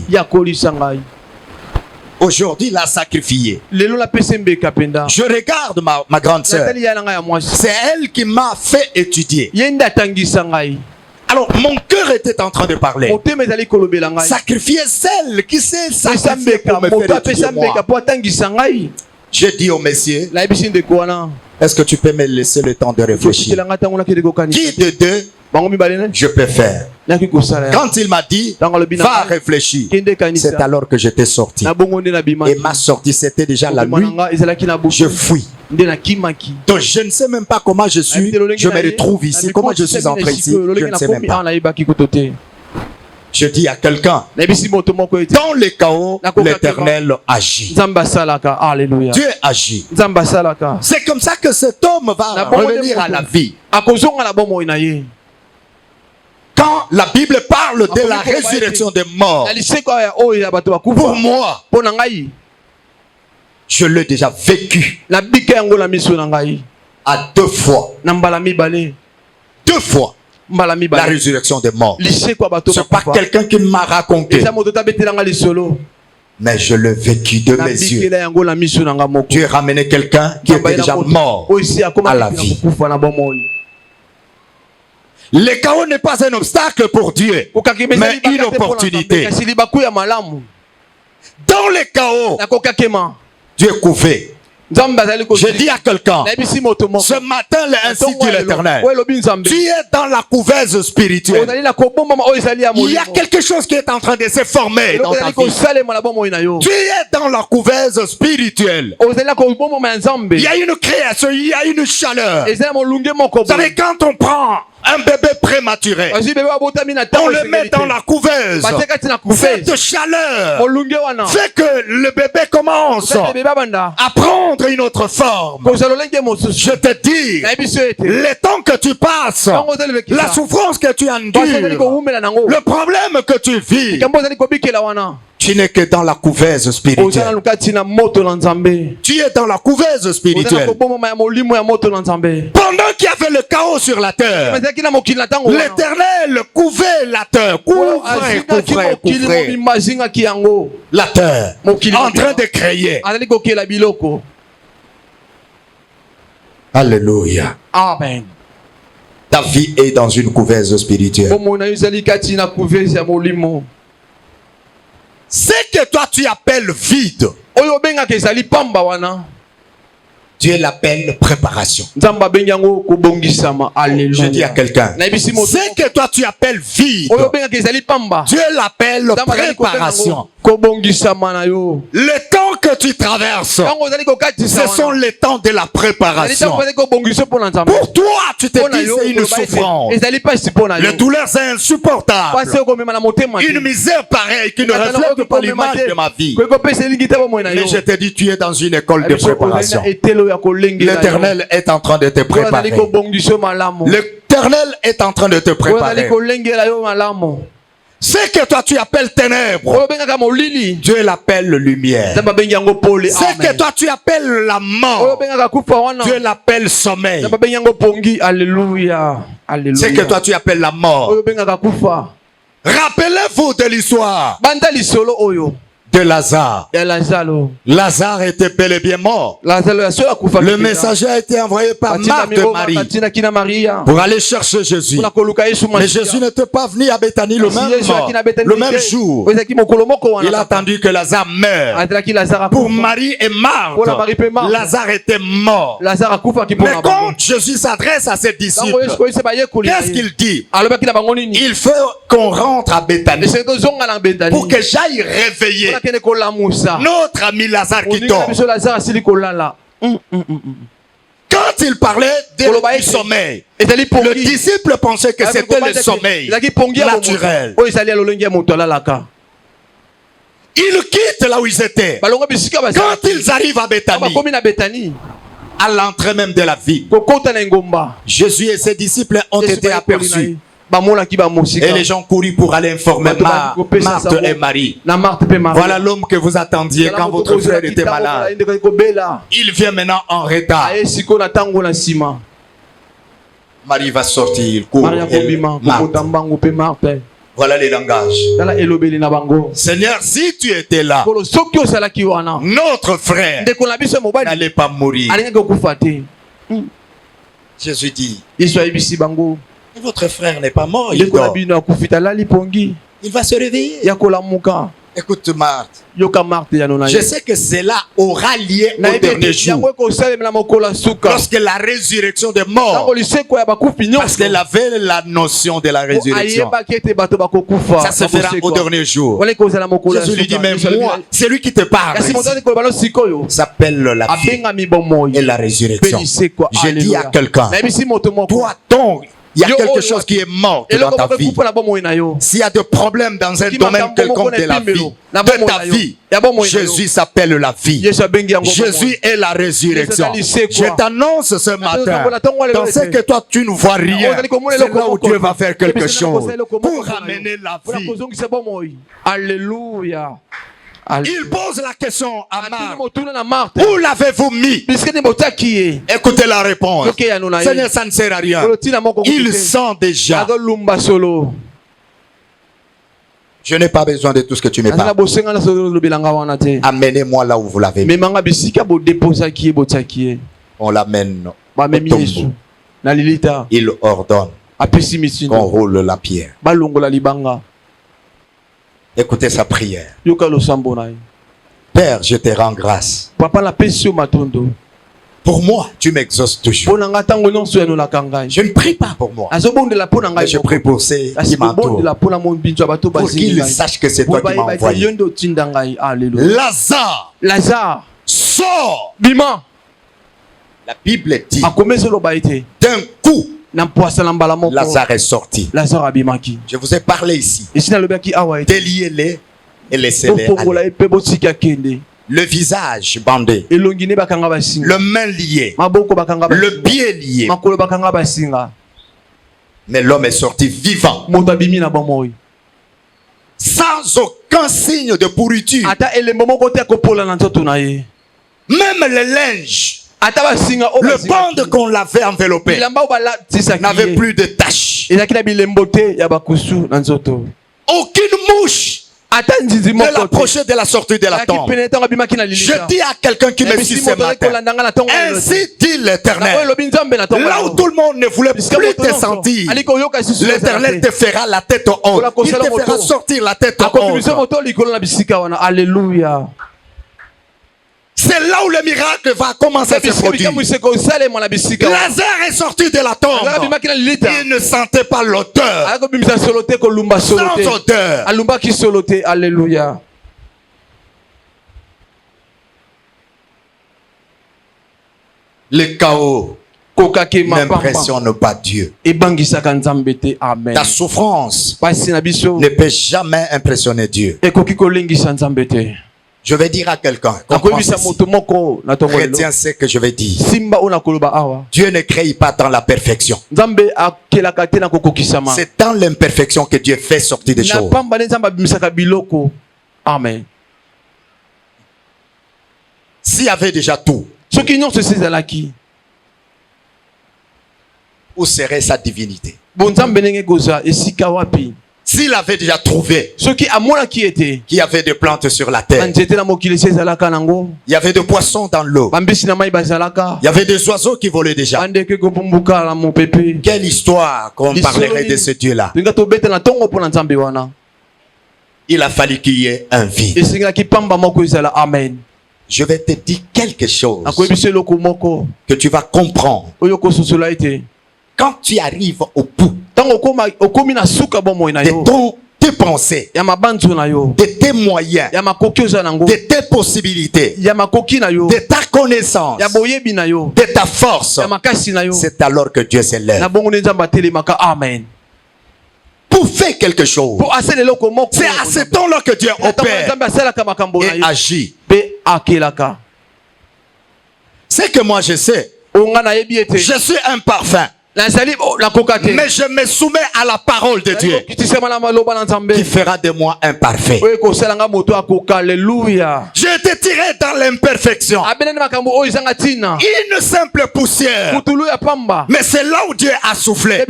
Speaker 3: Aujourd'hui, l'a sacrifié. Je regarde ma grande sœur. C'est elle qui m'a fait étudier. Alors, mon cœur était en train de parler. Sacrifier celle qui s'est sacrifiée pour me faire étudier moi. J'ai dit au Messie, est-ce que tu peux me laisser le temps de réfléchir? Qui de deux je peux faire? Quand il m'a dit, va réfléchir, c'est alors que j'étais sorti. Et ma sortie, c'était déjà la nuit. Je fuis. Donc je ne sais même pas comment je suis. Je me retrouve ici. Comment je suis entré ici, je ne sais même pas. Je dis à quelqu'un, dans le chaos, l'Éternel agit. Dieu agit. C'est comme ça que cet homme va revenir à la vie. Quand la Bible parle de la résurrection des morts, pour moi, je l'ai déjà vécu à 2 fois. 2 fois. La résurrection des morts. Ce n'est pas quelqu'un qui m'a raconté. Mais je l'ai vécu de mes yeux. Dieu a ramené quelqu'un qui était déjà mort à la vie. Le chaos n'est pas un obstacle pour Dieu, mais une opportunité. Dans le chaos, Dieu couvait. Je dis à quelqu'un, ce matin, ainsi dit l'Éternel, tu es dans la couveuse spirituelle. Il y a quelque chose qui est en train de se former dans ta vie. Tu es dans la couveuse spirituelle. Il y a une création, il y a une chaleur. Vous savez, quand on prend un bébé prématuré, on le met dans la couveuse. Cette chaleur fait que le bébé commence à prendre une autre forme. Je te dis, le temps que tu passes, la souffrance que tu endures, le problème que tu vis, tu n'es que dans la couveuse spirituelle. Tu es dans la couveuse spirituelle. Pendant qu'il y avait le chaos sur la terre, l'Éternel couvait la terre, couvrait la terre, en train de créer. Alléluia.
Speaker 2: Amen.
Speaker 3: Ta vie est dans une couveuse spirituelle. Ce que toi tu appelles vide, Dieu l'appelle préparation. Je dis à quelqu'un, ce que toi tu appelles vide, Dieu l'appelle préparation. Le temps que tu traverses, ce sont les temps de la préparation. Pour toi, tu te dis c'est une souffrance. La douleur c'est insupportable. Une misère pareille qui ne reflète pas l'image de ma vie. Mais je te dis, tu es dans une école de préparation. L'Éternel est en train de te préparer. L'Éternel est en train de te préparer. Ce que toi tu appelles ténèbres, Dieu l'appelle lumière. Ce que toi tu appelles la mort, Dieu l'appelle sommeil. Ce que toi tu appelles la mort, rappelez-vous de l'histoire de Lazare. Lazare était bel et bien mort. Le messager a été envoyé par Marthe et Marie pour aller chercher Jésus. Mais Jésus n'était pas venu à Béthanie le même jour. Il a attendu que Lazare meure. Pour Marie et Marthe, Lazare était mort. Mais quand Jésus s'adresse à ses disciples, qu'est-ce qu'il dit? Il faut qu'on rentre à Béthanie pour que j'aille réveiller notre ami Lazare qui dort. Quand il parlait du sommeil, le disciple pensait que c'était le sommeil naturel. Ils quittent là où ils étaient. Quand ils arrivent à Béthanie, à l'entrée même de la ville, Jésus et ses disciples ont été aperçus. Et les gens coururent pour aller informer Marthe et Marie. Voilà l'homme que vous attendiez quand votre frère était malade. Il vient maintenant en retard. Marie va sortir, il court. Voilà les langages. Seigneur, si tu étais là, notre frère n'allait pas mourir. Jésus dit, votre frère n'est pas mort, il dort. Il va se réveiller. Écoute Marthe, je sais que cela aura lieu au dernier jour, lorsque la résurrection des morts, parce qu'elle avait la notion de la résurrection, ça se fera au dernier jour. Jésus lui dit, mais moi, c'est lui qui te parle, s'appelle la vie et la résurrection. Je dis à quelqu'un, toi donc, il y a quelque chose qui est mort dans ta vie. S'il y a des problèmes dans un domaine quelconque de la vie, de ta vie, Jésus s'appelle la vie. Jésus est la résurrection. Je t'annonce ce matin, dans ce que toi tu ne vois rien, c'est là où Dieu va faire quelque chose pour ramener la vie.
Speaker 2: Alléluia.
Speaker 3: Il pose la question à Marthe. Où l'avez-vous mis? Écoutez la réponse. Seigneur, ça ne sert à rien. Il sent déjà. Je n'ai pas besoin de tout ce que tu me parles. Amenez-moi là où vous l'avez mis. On l'amène au tombeau. Il ordonne qu'on roule la pierre. Écoutez sa prière. Père, je te rends grâce. Pour moi, tu m'exauces toujours. Je ne prie pas pour moi, mais je prie pour ceux qui m'entourent, pour qu'ils sachent que c'est toi qui m'as envoyé. Lazare, sors. La Bible dit, d'un coup, Lazare est sorti. Je vous ai parlé ici. Déliez-les et laissez-les aller. Le visage bandé, le main lié, le pied lié. Mais l'homme est sorti vivant, sans aucun signe de pourriture. Même le linge, le bande qu'on l'avait enveloppé n'avait plus de taches. Aucune mouche ne l'approchait de la sortie de la tombe. Je dis à quelqu'un qui me suit ce matin, ainsi dit l'Éternel, là où tout le monde ne voulait plus te sentir, l'Éternel te fera la tête haute. Il te fera sortir la tête haute. C'est là où le miracle va commencer à se produire. Lazare est sorti de la tombe. Il ne sentait pas l'odeur. Sans odeur.
Speaker 4: Alléluia.
Speaker 3: Le chaos n'impressionne pas Dieu. Ta souffrance ne peut jamais impressionner Dieu. Je vais dire à quelqu'un, chrétien sait que je vais dire, Dieu ne crée pas dans la perfection. C'est dans l'imperfection que Dieu fait sortir des choses.
Speaker 4: Amen.
Speaker 3: S'il y avait déjà tout, où serait sa divinité? S'il avait déjà trouvé qu'il y avait des plantes sur la terre, il y avait des poissons dans l'eau, il y avait des oiseaux qui volaient déjà, quelle histoire qu'on parlerait de ce Dieu-là? Il a fallu qu'il y ait un vide. Je vais te dire quelque chose que tu vas comprendre. Quand tu arrives au bout de tes pensées, de tes moyens, de tes possibilités, de ta connaissance, de ta force, c'est alors que Dieu s'élève pour faire quelque chose. C'est à ce temps-là que Dieu opère et agit. C'est que moi je sais, je suis imparfait, mais je me soumets à la parole de Dieu qui fera de moi un parfait. Je te tiré dans l'imperfection, une simple poussière, mais c'est là où Dieu a soufflé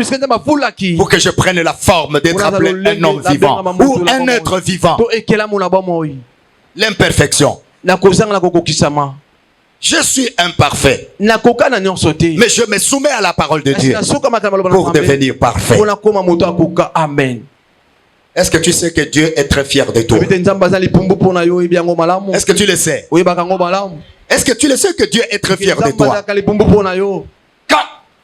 Speaker 3: pour que je prenne la forme d'être appelé un homme vivant ou un être vivant. L'imperfection. Je suis imparfait, mais je me soumets à la parole de Dieu pour devenir parfait. Est-ce que tu sais que Dieu est très fier de toi? Est-ce que tu le sais? Est-ce que tu le sais que Dieu est très fier de toi?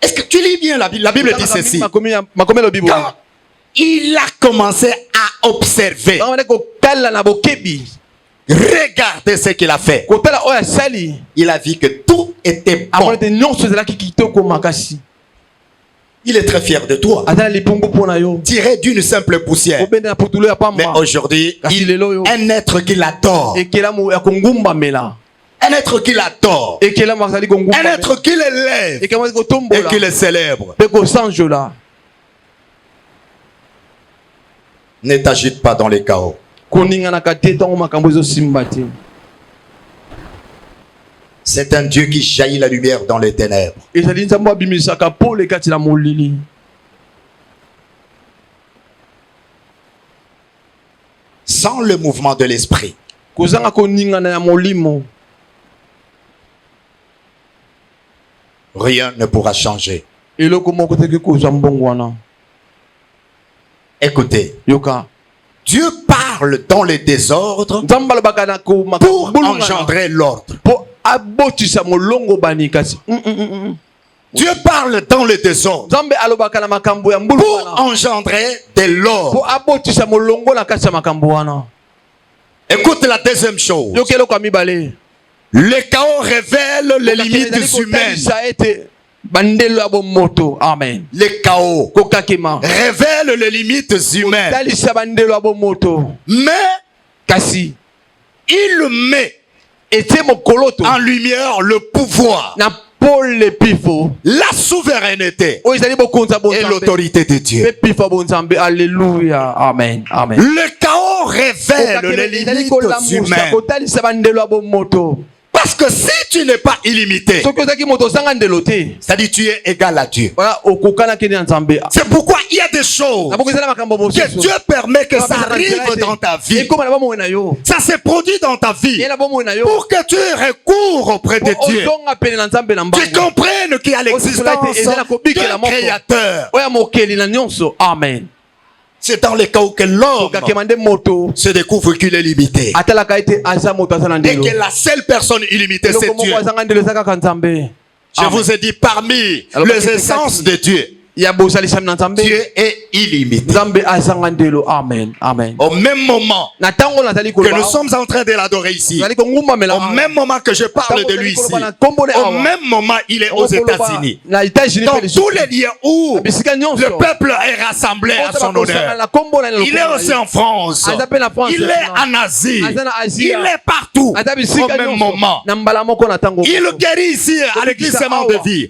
Speaker 3: Est-ce que tu lis bien la Bible? La Bible dit ceci. Quand il a commencé à observer, regardez ce qu'il a fait. Il a vu que tout était bon. Il est très fier de toi, tiré d'une simple poussière. Mais aujourd'hui, un être qui l'adore, un être qui l'adore, un être qui l'élève et qui le célèbre. Ne t'agite pas dans les chaos. C'est un Dieu qui jaillit la lumière dans les ténèbres. sans le mouvement de l'esprit, rien ne pourra changer. Écoutez, Dieu parle dans le désordre pour engendrer l'ordre. Dieu parle dans le désordre pour engendrer de l'ordre. Écoute la deuxième chose. Le chaos révèle les limites humaines. Le chaos révèle les limites humaines. Mais il met en lumière le pouvoir, la souveraineté et l'autorité de Dieu.
Speaker 2: Alléluia. Amen. Amen.
Speaker 3: Le chaos révèle les limites humaines. Parce que si tu n'es pas illimité, c'est-à-dire tu es égal à Dieu. C'est pourquoi il y a des choses que Dieu permet que ça arrive dans ta vie. Ça se produit dans ta vie pour que tu recours auprès de Dieu. Tu comprennes qu'il y a l'existence d'un Créateur.
Speaker 2: Amen.
Speaker 3: C'est dans les cas où l'homme se découvre qu'il est limité. Et que la seule personne illimitée, c'est Dieu. Je vous ai dit, parmi les essences de Dieu, Dieu est illimité.
Speaker 2: Amen. Amen.
Speaker 3: Au même moment que nous sommes en train de l'adorer ici, au même moment que je parle de lui ici, au même moment il est aux États-Unis. Dans tous les lieux où le peuple est rassemblé à son honneur. Il est aussi en France. Il est en Asie. Il est partout au même moment. Il guérit ici à l'église Sément de Vie.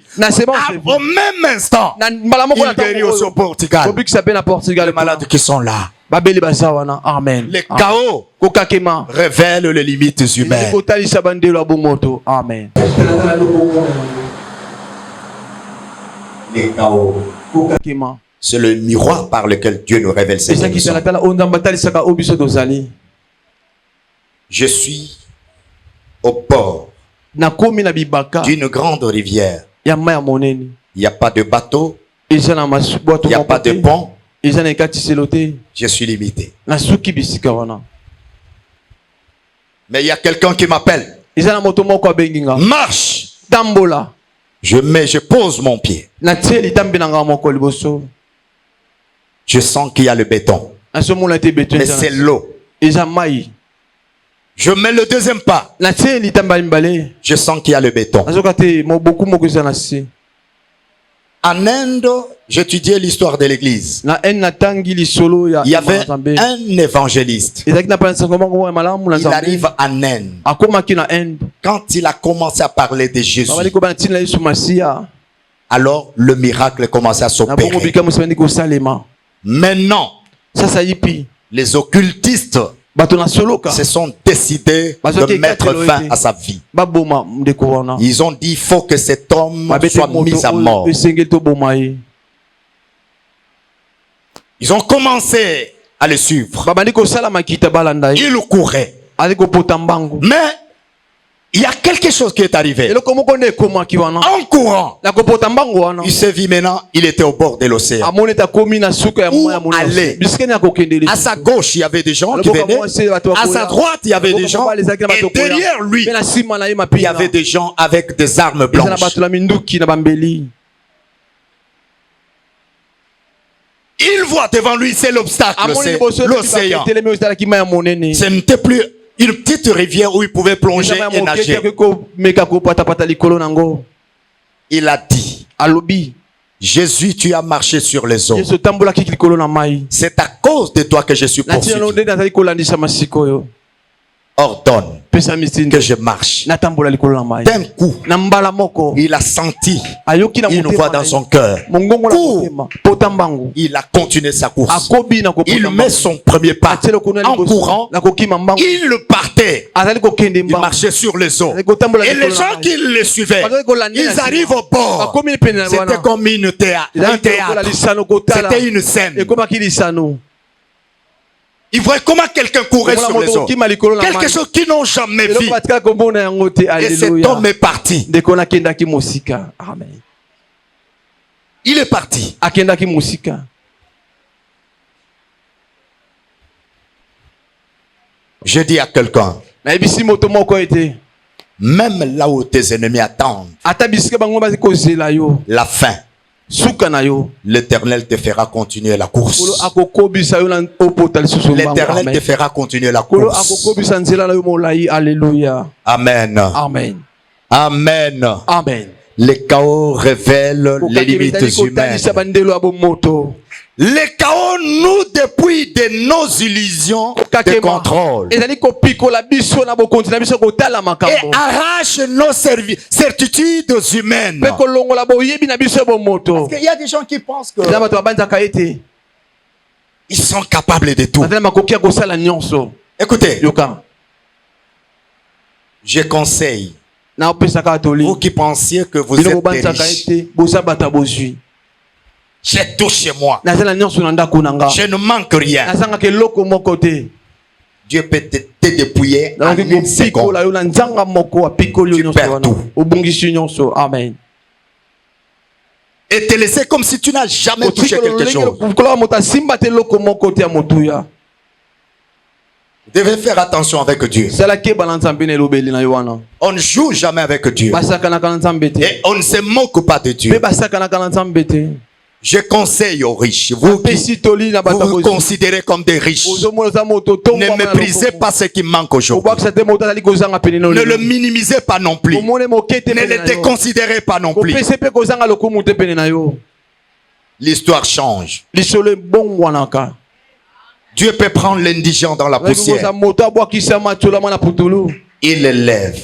Speaker 3: Au même instant, il guérit aussi au Portugal. Les malades qui sont là.
Speaker 2: Amen.
Speaker 3: Le chaos révèle les limites humaines.
Speaker 2: Amen.
Speaker 3: Le chaos, c'est le miroir par lequel Dieu nous révèle ses émissions. Je suis au bord d'une grande rivière. Il n'y a pas de bateau. Il n'y a pas de pont. Je suis limité. Mais il y a quelqu'un qui m'appelle. Marche. Je pose mon pied. Je sens qu'il y a le béton. Mais c'est l'eau. Je mets le deuxième pas. Je sens qu'il y a le béton. En Inde, j'étudiais l'histoire de l'église. Il y avait un évangéliste. Il arrive en Inde. Quand il a commencé à parler de Jésus, alors le miracle commençait à s'opérer. Maintenant, les occultistes se sont décidés de mettre fin à sa vie. Ils ont dit il faut que cet homme soit mis à mort. Ils ont commencé à le suivre. Il courait. Mais il y a quelque chose qui est arrivé. En courant, il s'est vu maintenant, il était au bord de l'océan. Où aller? À sa gauche, il y avait des gens qui venaient. À sa droite, il y avait des gens. Et derrière lui, il y avait des gens avec des armes blanches. Il voit devant lui, c'est l'obstacle, c'est l'océan. Ce n'était plus une petite rivière où il pouvait plonger et nager. Il a dit, Jésus, tu as marché sur les eaux. C'est à cause de toi que je suis poursuivi. Ordonne que je marche. D'un coup, il a senti une voix dans son cœur. Il a continué sa course. Il met son premier pas en courant. Il partait. Il marchait sur les eaux. Et les gens qui le suivaient, ils arrivent au bord. C'était comme un théâtre. C'était une scène. Ils voient comment quelqu'un courait sur les eaux. Quelque chose qu'ils n'ont jamais vu. Et cet homme est parti.
Speaker 4: Amen.
Speaker 3: Il est parti. Je dis à quelqu'un, même là où tes ennemis attendent la fin, l'Éternel te fera continuer la course. L'Éternel te fera continuer la course.
Speaker 4: Alléluia.
Speaker 3: Amen.
Speaker 4: Amen.
Speaker 3: Amen.
Speaker 4: Amen.
Speaker 3: Les chaos révèlent les limites humaines. Les chaos nous dépouillent de nos illusions de contrôle et arrachent nos certitudes humaines. Parce qu'il y a des gens qui pensent que ils sont capables de tout. Écoutez, je conseille vous qui pensiez que vous êtes riches. J'ai tout chez moi. Je ne manque rien. Dieu peut te dépouiller en une seconde. Tu perds tout.
Speaker 4: Amen.
Speaker 3: Et te laisser comme si tu n'as jamais touché quelque chose. Vous devez faire attention avec Dieu. On ne joue jamais avec Dieu. Et on ne se moque pas de Dieu. Je conseille aux riches, vous qui vous considérez comme des riches, ne méprisez pas ce qui manque aujourd'hui. Ne le minimisez pas non plus. Ne le déconsidérez pas non plus. L'histoire change. Dieu peut prendre l'indigent dans la poussière. Il l'élève.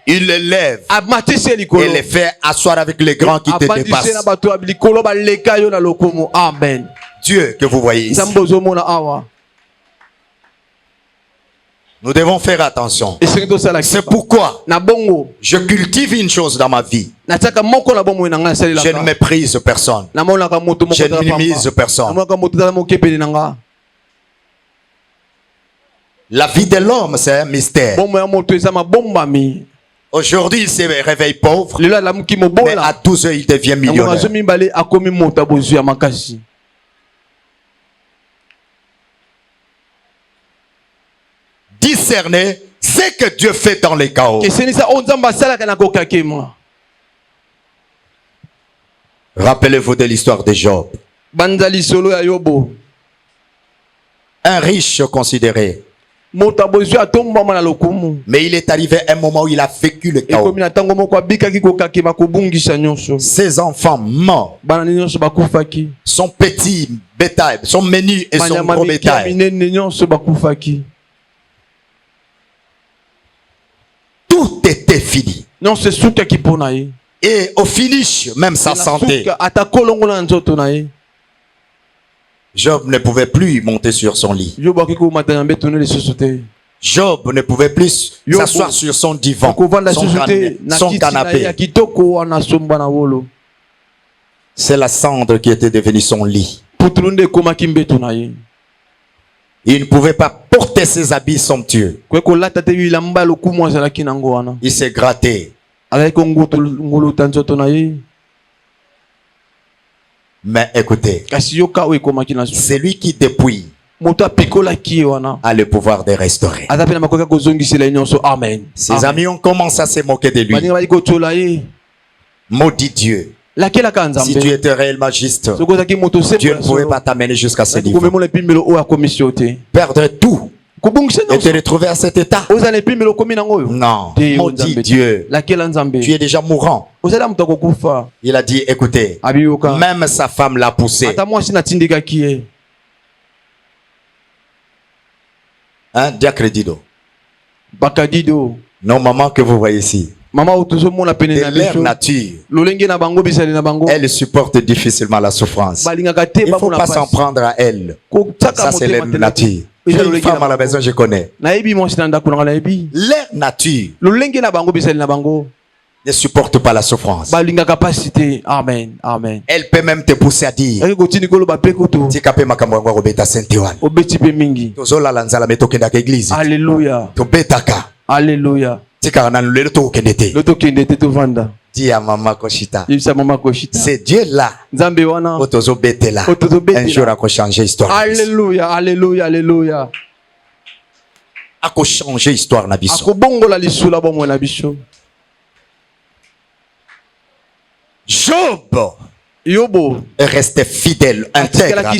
Speaker 3: Il l'élève. Et les fait asseoir avec les grands qui te dépassent.
Speaker 4: Amen.
Speaker 3: Dieu que vous voyez ici. Nous devons faire attention. C'est pourquoi je cultive une chose dans ma vie. Je ne méprise personne. Je ne minimise personne. La vie de l'homme, c'est un mystère. Aujourd'hui, il se réveille pauvre, mais à 12 heures, il devient millionnaire. Discerner ce que Dieu fait dans les chaos. Rappelez-vous de l'histoire de Job. Un riche considéré. Mais il est arrivé un moment où il a vécu le chaos. Ses enfants morts. Son petit bétail, son menu et son gros bétail. Tout était fini. Et au finish, même sa santé. Job ne pouvait plus monter sur son lit. Job ne pouvait plus s'asseoir sur son divan, son canapé. C'est la cendre qui était devenue son lit. Il ne pouvait pas porter ses habits somptueux. Il s'est gratté. Mais écoutez, c'est lui qui dépouille a le pouvoir de restaurer. Ses amis ont commencé à se moquer de lui. Maudit Dieu. Si tu étais réellement juste, Dieu ne pouvait pas t'amener jusqu'à ce niveau. Perdre tout et te retrouver à cet état. Non, maudit Dieu. Tu es déjà mourant. Il a dit, écoutez, même sa femme l'a poussé. Hein, Diacredido. Non, maman que vous voyez ici. De leur nature, elle supporte difficilement la souffrance. Il ne faut pas s'en prendre à elle. Ça, c'est leur nature. J'ai une femme à la maison, je connais. Leur nature, ne supporte pas la souffrance.
Speaker 4: Amen. Amen.
Speaker 3: Elle peut même te pousser à dire
Speaker 4: Alléluia. Alléluia.
Speaker 3: Dis à maman Koshita, c'est Dieu là. Un jour a changé l'histoire.
Speaker 4: Alléluia. Alléluia. Alléluia.
Speaker 3: A changé l'histoire na biso. Job est resté fidèle, intègre.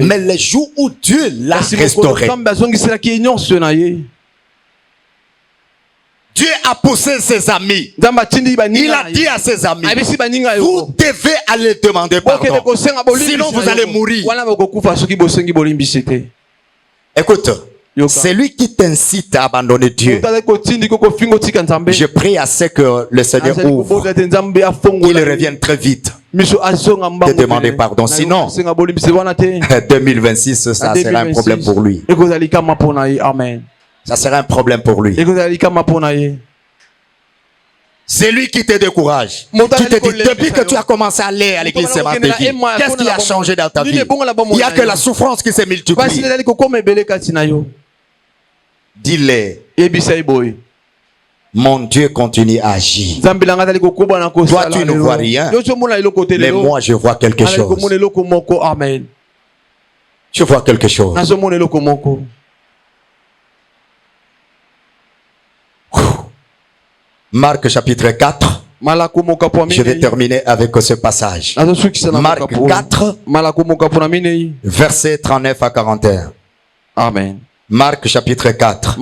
Speaker 3: Mais les jours où Dieu l'a restauré, Dieu a poussé ses amis. Il a dit à ses amis, vous devez aller demander pardon. Sinon vous allez mourir. Écoute, c'est lui qui t'incite à abandonner Dieu. Je prie à ce que le Seigneur ouvre, qu'il revienne très vite de demander pardon. Sinon, 2026, ça sera un problème pour lui. Ça sera un problème pour lui. C'est lui qui te décourage. Qui te dit, depuis que tu as commencé à aller à l'église ce matin, qu'est-ce qui a changé dans ta vie? Il n'y a que la souffrance qui s'est multipliée. Dis-le. Mon Dieu continue à agir. Toi, tu ne vois rien. Mais moi, je vois quelque chose. Je vois quelque chose. Marc chapitre 4. Je vais terminer avec ce passage. Marc 4, versets 39 à 41.
Speaker 4: Amen.
Speaker 3: Marc chapitre 4.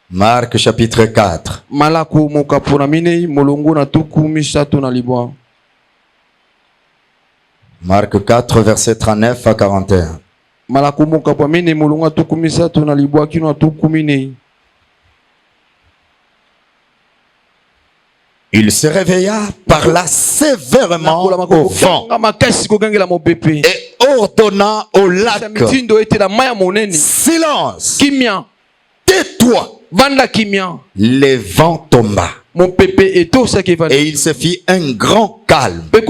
Speaker 3: Marc chapitre 4. Marc 4, verset 39 à 41. Il se réveilla, parla sévèrement au vent et ordonna au lac, silence, tais-toi. Le vent tomba et il se fit un grand calme. Puis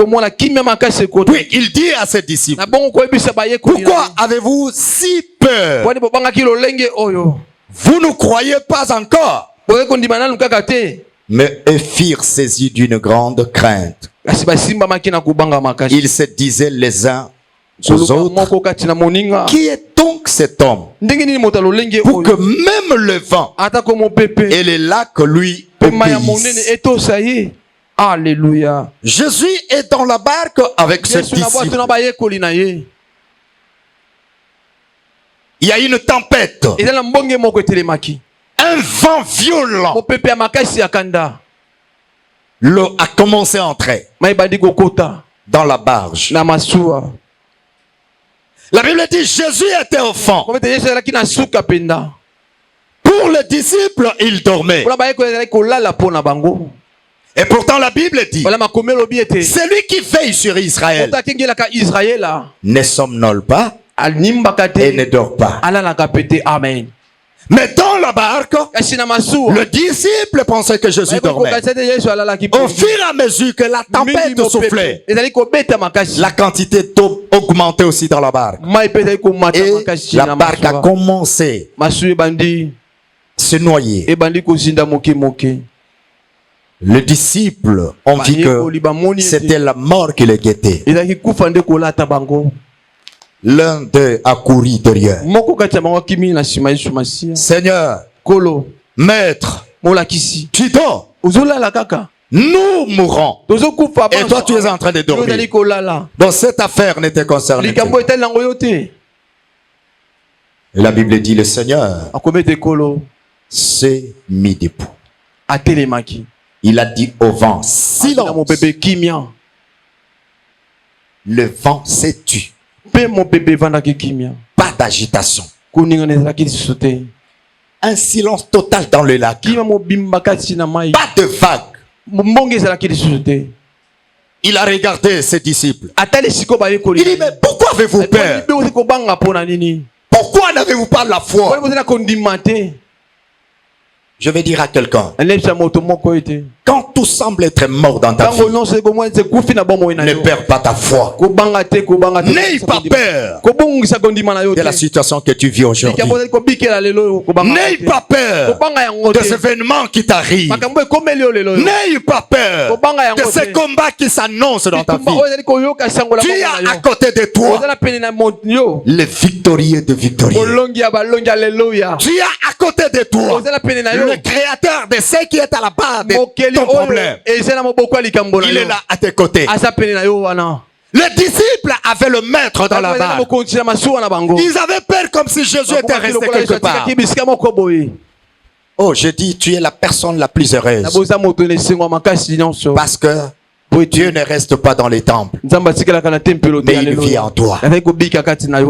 Speaker 3: il dit à ses disciples, pourquoi avez-vous si peur? Vous ne croyez pas encore? Mais eux firent saisis d'une grande crainte. Ils se disaient les uns aux autres, qui est donc cet homme pour que même le vent et les lacs lui obéissent?
Speaker 4: Alléluia.
Speaker 3: Jésus est dans la barque avec ses disciples. Il y a une tempête, un vent violent. L'eau a commencé à entrer dans la barge. La Bible dit Jésus était au fond. Pour les disciples, il dormait. Et pourtant la Bible dit, celui qui veille sur Israël ne somnole pas et ne dort pas.
Speaker 4: Amen.
Speaker 3: Mais dans la barque, le disciple pensait que Jésus dormait. Au fur et à mesure que la tempête soufflait, la quantité d'eau augmentait aussi dans la barque. Et la barque a commencé à se noyer. Les disciples ont vu que c'était la mort qui les guettait. L'un d'eux a couru derrière. Seigneur, Maître, tu dors. Nous mourrons. Et toi, tu es en train de dormir. Donc cette affaire n'était concernée. La Bible dit le Seigneur s'est mis debout. Il a dit au vent, silence. Le vent s'est tu. Pas d'agitation. Un silence total dans le lac. Pas de vague. Il a regardé ses disciples. Il dit, mais pourquoi avez-vous peur? Pourquoi n'avez-vous pas la foi? Je vais dire à quelqu'un, quand tout semble être mort dans ta vie, ne perds pas ta foi. N'aie pas peur de la situation que tu vis aujourd'hui. N'aie pas peur des événements qui t'arrivent. N'aie pas peur de ces combats qui s'annoncent dans ta vie. Tu as à côté de toi le victorieux de victorieux. Tu as à côté de toi le créateur de ce qui est à la base de ton problème. Il est là à tes côtés. Les disciples avaient le maître dans la barque. Ils avaient peur comme si Jésus était resté quelque part. Oh, je dis, tu es la personne la plus heureuse. Parce que Dieu ne reste pas dans les temples, mais il vit en toi.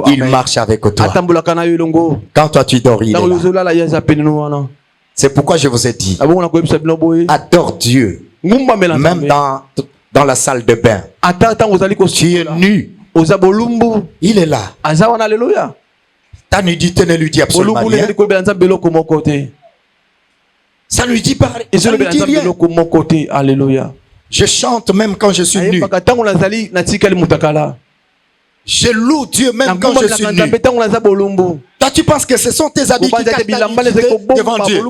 Speaker 3: Il marche avec toi. Quand toi tu dors, il est là. C'est pourquoi je vous ai dit, adore Dieu, même dans la salle de bain. Tu es nu, il est là. Ta nudité ne lui dit absolument rien. Ça lui dit pas, ça lui dit rien.
Speaker 2: Alléluia.
Speaker 3: Je chante même quand je suis nu. Je loue Dieu même quand je suis nu. Toi, tu penses que ce sont tes habits qui cachent ta nudité devant Dieu.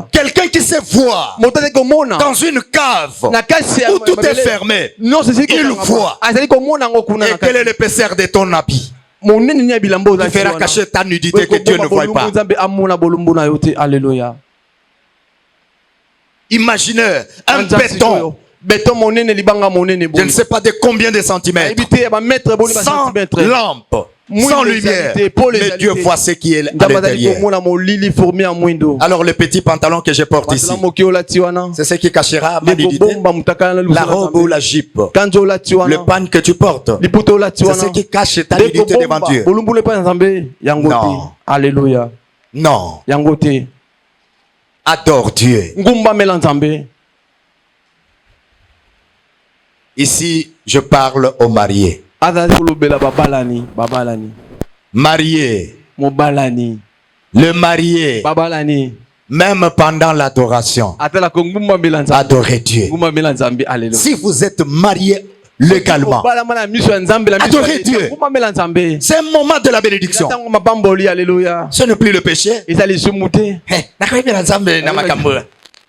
Speaker 3: Quelqu'un qui se voit dans une cave où tout est fermé, il voit. Et quel est l'épaisseur de ton habit? Il fera cacher ta nudité que Dieu ne voit pas. Imaginez un béton. Je ne sais pas de combien de centimètres. Sans lampe, sans lumière. Mais Dieu voit ce qui est à l'intérieur. Alors le petit pantalon que je porte ici, c'est ce qui cachera ma nudité. La robe ou la jupe, le pan que tu portes, c'est ce qui cache ta nudité devant Dieu. Non.
Speaker 2: Alléluia.
Speaker 3: Non. Adore Dieu. Ici, je parle aux mariés. Marié. Le marié. Même pendant l'adoration. Adorez Dieu. Si vous êtes marié légalement, adorez Dieu. C'est un moment de la bénédiction. Ce n'est plus le péché.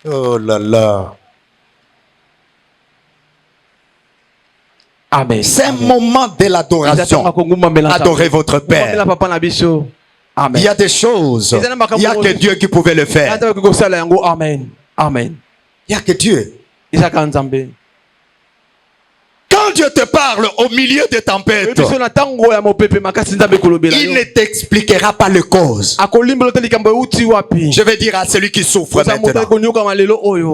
Speaker 3: Oh là là.
Speaker 2: Amen.
Speaker 3: C'est un moment de l'adoration. Adorez votre Père.
Speaker 2: Amen.
Speaker 3: Il y a des choses, il n'y a que Dieu qui pouvait le faire.
Speaker 2: Amen. Amen.
Speaker 3: Il n'y a que Dieu. Quand Dieu te parle au milieu des tempêtes, il ne t'expliquera pas les causes. Je vais dire à celui qui souffre maintenant,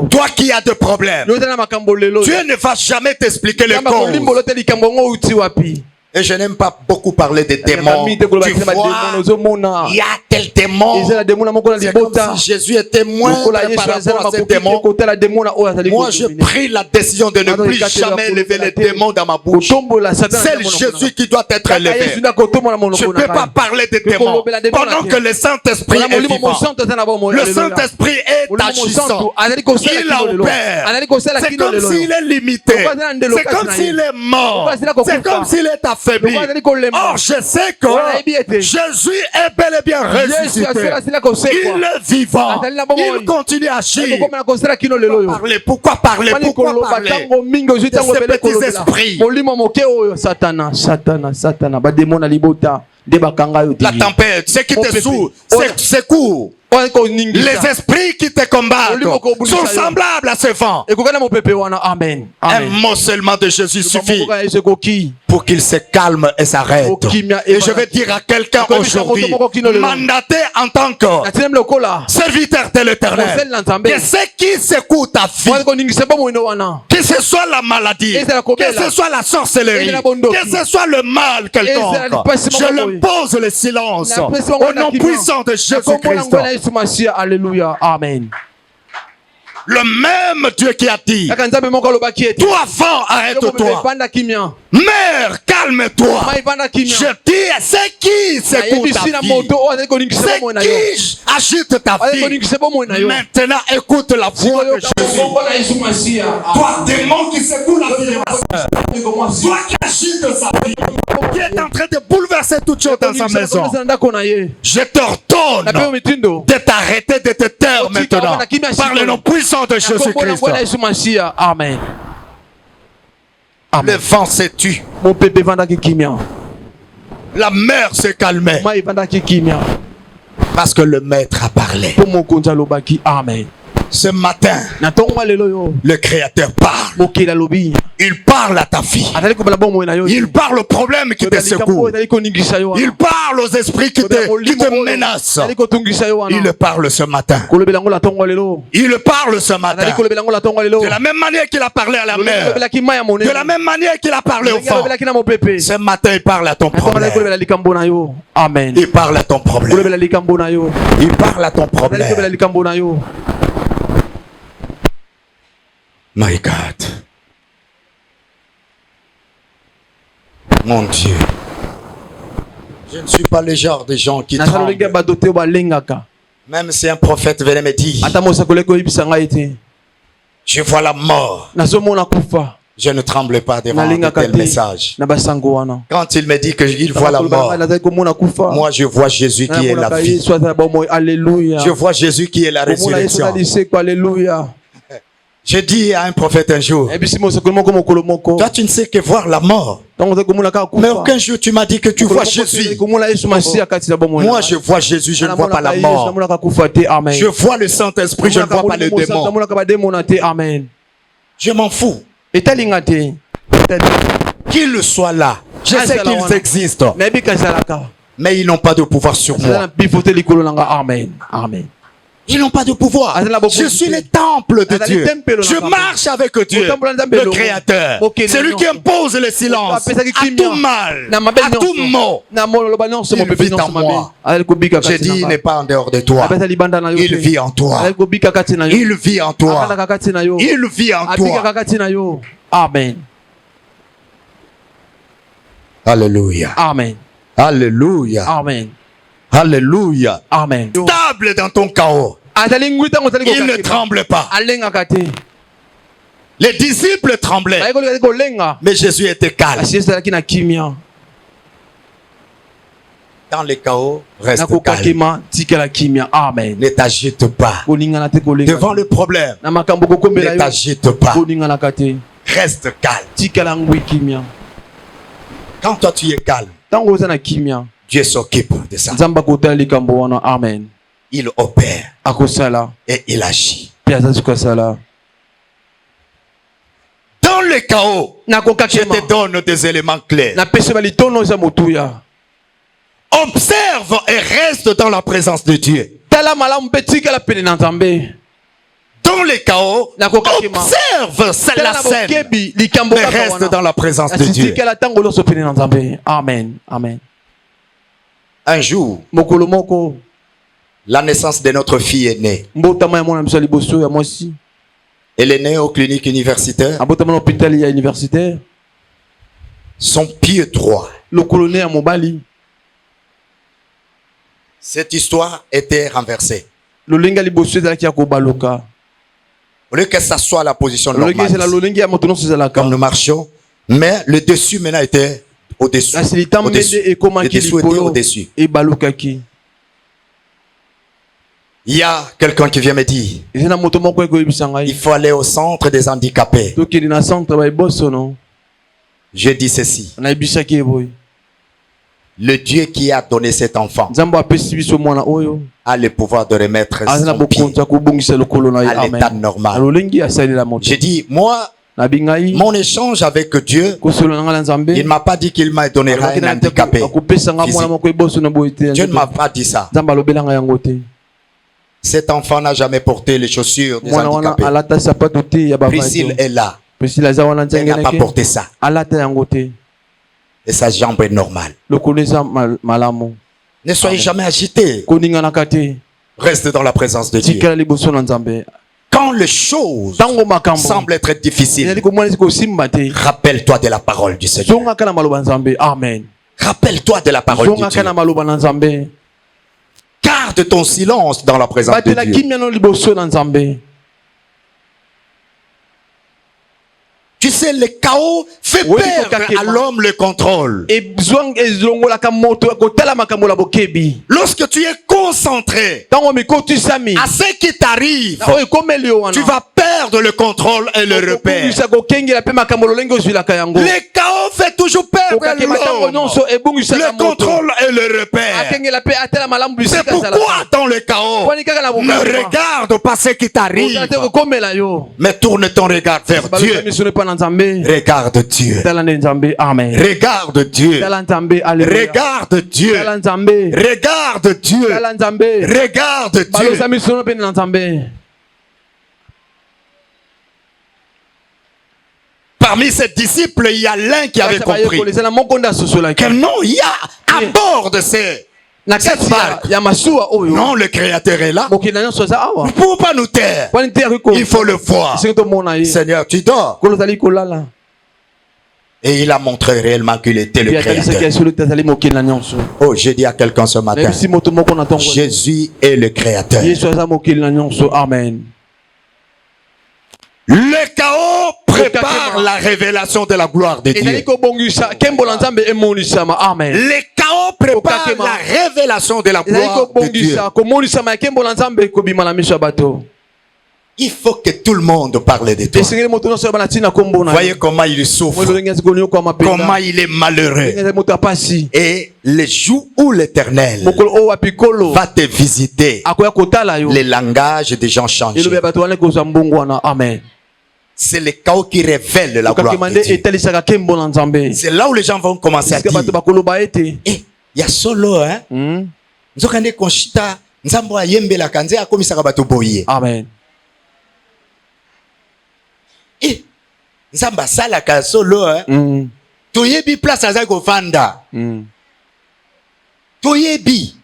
Speaker 3: toi qui as des problèmes, Dieu ne va jamais t'expliquer les causes. Et je n'aime pas beaucoup parler des démons. Tu vois, il y a tel démon. C'est comme si Jésus était moins par rapport à ces démons. Moi, je pris la décision de ne plus jamais lever les démons dans ma bouche. C'est Jésus qui doit être élevé. Je ne peux pas parler des démons pendant que le Saint-Esprit est vivant. Le Saint-Esprit est agissant. Il opère. C'est comme s'il est limité. C'est comme s'il est mort. C'est comme s'il est affaibli. Or, je sais que Jésus est bel et bien ressuscité. Il est vivant. Il continue à agir. Pourquoi parler? Pourquoi parler de ces petits esprits? La tempête, ce qui te secoue. Les esprits qui te combattent sont semblables à ce vent. Un mot seulement de Jésus suffit pour qu'il se calme et s'arrête. Et je vais dire à quelqu'un aujourd'hui, mandaté en tant que serviteur de l'Éternel, que ce qui secoue ta vie, que ce soit la maladie, que ce soit la sorcellerie, que ce soit le mal quelconque, je l'impose le silence au nom puissant de Jésus-Christ.
Speaker 2: Alléluia. Amen.
Speaker 3: Le même Dieu qui a dit, toi vent, arrête-toi. Mère, calme-toi. Je dis, ce qui se secoue ta vie. C'est qui agite ta vie. Maintenant, écoute la voix de Jésus. Toi, démon qui secoue la vie de ma soeur. Toi qui agite sa vie. Qui est en train de bouleverser toute chose dans sa maison. Je t'ordonne de t'arrêter, de te taire maintenant. Par le nom puissant de Jésus-Christ.
Speaker 4: Amen.
Speaker 3: Le vent s'est tu. La mer s'est calmée. Parce que le maître a parlé.
Speaker 4: Amen.
Speaker 3: Ce matin, le Créateur parle. Il parle à ta vie. Il parle aux problèmes qui te secouent. Il parle aux esprits qui te menacent. Il parle ce matin. Il parle ce matin. De la même manière qu'il a parlé à la mer. De la même manière qu'il a parlé au vent. Ce matin, il parle à ton problème.
Speaker 4: Amen.
Speaker 3: Il parle à ton problème. Il parle à ton problème. My God. Mon Dieu. Je ne suis pas le genre de gens qui tremblent. Même si un prophète venait me dire, je vois la mort, je ne tremble pas devant un tel message. Quand il me dit qu'il voit la mort, moi je vois Jésus qui est la vie. Je vois Jésus qui est la résurrection. J'ai dit à un prophète un jour, toi tu ne sais que voir la mort. Mais aucun jour tu m'as dit que tu vois Jésus. Moi je vois Jésus, je ne vois pas la mort. Je vois le Saint-Esprit, je ne vois pas le démon. Je m'en fous. Qu'ils soient là. Je sais qu'ils existent. Mais ils n'ont pas de pouvoir sur moi.
Speaker 4: Amen.
Speaker 3: Ils n'ont pas de pouvoir. Je suis le temple de Dieu. Je marche avec Dieu, le Créateur. C'est lui qui impose le silence à tout mal, à tout mot. Il vit en moi. J'ai dit, il n'est pas en dehors de toi. Il vit en toi. Il vit en toi. Il vit en toi.
Speaker 4: Amen.
Speaker 3: Alléluia.
Speaker 4: Amen.
Speaker 3: Alléluia.
Speaker 4: Amen.
Speaker 3: Alléluia.
Speaker 4: Amen.
Speaker 3: Stable dans ton chaos. Il ne tremble pas. Les disciples tremblaient. Mais Jésus était calme. Dans le chaos, reste calme.
Speaker 4: Amen.
Speaker 3: Ne t'agite pas. Devant le problème, ne t'agite pas. Reste calme. Quand toi tu es calme, Dieu s'occupe de ça.
Speaker 4: Amen.
Speaker 3: Il opère et il agit. Dans le chaos, je te donne des éléments clairs. Observe et reste dans la présence de Dieu. Dans le chaos, observe la scène, mais reste dans la présence de Dieu.
Speaker 4: Amen. Amen.
Speaker 3: Un jour, la naissance de notre fille est née. Elle est née aux cliniques universitaires. Son pied droit. Cette histoire était renversée. Au lieu que ça soit la position normale, comme nous marchions, mais le dessus maintenant était au-dessus. Le dessous était au-dessus. Il y a quelqu'un qui vient me dire, il faut aller au centre des handicapés. Je dis ceci. Le Dieu qui a donné cet enfant a le pouvoir de remettre son pied à l'état normal. Je dis, moi, mon échange avec Dieu, il ne m'a pas dit qu'il m'a donné un handicapé physique. Dieu ne m'a pas dit ça. Cet enfant n'a jamais porté les chaussures des handicapés. Priscille est là. Elle n'a pas porté ça. Et sa jambe est normale. Ne soyez jamais agité. Reste dans la présence de Dieu. Quand les choses semblent être difficiles, rappelle-toi de la parole du Seigneur.
Speaker 4: Amen.
Speaker 3: Rappelle-toi de la parole de Dieu. Garde ton silence dans la présence de Dieu. Tu sais, le chaos fait perdre à l'homme le contrôle. Lorsque tu es concentré à ce qui t'arrive, tu vas perdre le contrôle et le repère. Le chaos fait toujours perdre l'homme le contrôle et le repère. C'est pourquoi dans le chaos, ne regarde pas ce qui t'arrive, mais tourne ton regard vers Dieu. Regarde Dieu.
Speaker 2: Amen.
Speaker 3: Regarde Dieu. Regarde Dieu. Regarde Dieu. Regarde Dieu. Parmi ses disciples, il y a l'un qui avait compris que non, il y a à bord de cette barque. Non, le Créateur est là. Vous ne pouvez pas nous taire. Il faut le voir. Seigneur, tu dors. Et il a montré réellement qu'il était le Créateur. Oh, j'ai dit à quelqu'un ce matin, Jésus est le Créateur.
Speaker 2: Amen.
Speaker 3: Le chaos prépare la révélation de la gloire de Dieu. Le chaos prépare la révélation de la gloire de Dieu. Il faut que tout le monde parle de toi. Voyez comment il souffre, comment il est malheureux. Et le jour où l'Éternel va te visiter, les langages des gens changent. C'est le chaos qui révèle la gloire de Dieu. C'est là où les gens vont commencer à dire, il y a solo, hein?
Speaker 2: Amen.
Speaker 3: Nzamba sala ka solo, hein? Toyebi place aza ko fanda. Toyebi.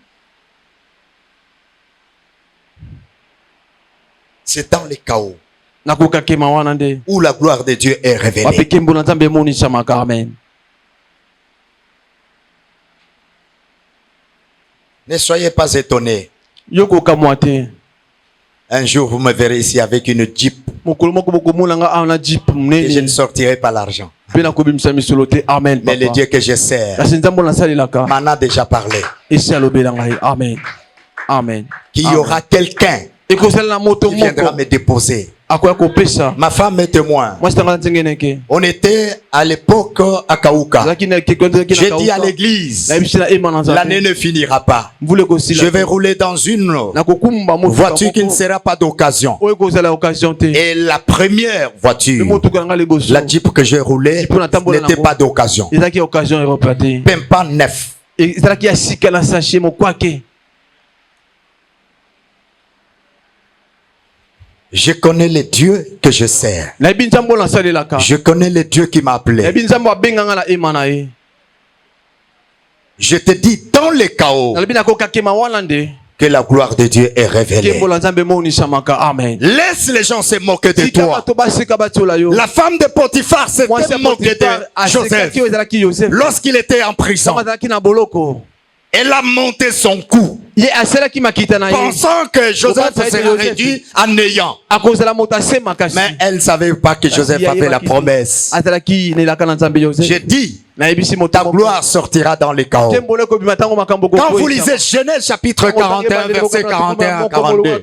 Speaker 3: C'est dans le chaos où la gloire de Dieu est révélée. Ne soyez pas étonnés. Un jour, vous me verrez ici avec une Jeep. Et je ne sortirai pas l'argent. Mais le Dieu que je sers m'en a déjà parlé.
Speaker 2: Amen.
Speaker 3: Qu'il y aura quelqu'un qui viendra me déposer. Ma femme est témoin. On était à l'époque à Kaouka. J'ai dit à l'église, l'année ne finira pas. Je vais rouler dans une voiture qui ne sera pas d'occasion. Et la première voiture, la Jeep que j'ai roulée, n'était pas d'occasion. Même pas neuf. Je connais le Dieu que je sers. Je connais le Dieu qui m'a appelé. Je te dis dans le chaos que la gloire de Dieu est révélée. Laisse les gens se moquer de toi. La femme de Potiphar s'était moquée de Joseph lorsqu'il était en prison. Elle a monté son cou, pensant que Joseph serait réduit en néant. Mais elle ne savait pas que Joseph avait la promesse. J'ai dit, ta gloire sortira dans les chaos. Quand vous lisez Genèse chapitre 41, verset 41 à 42,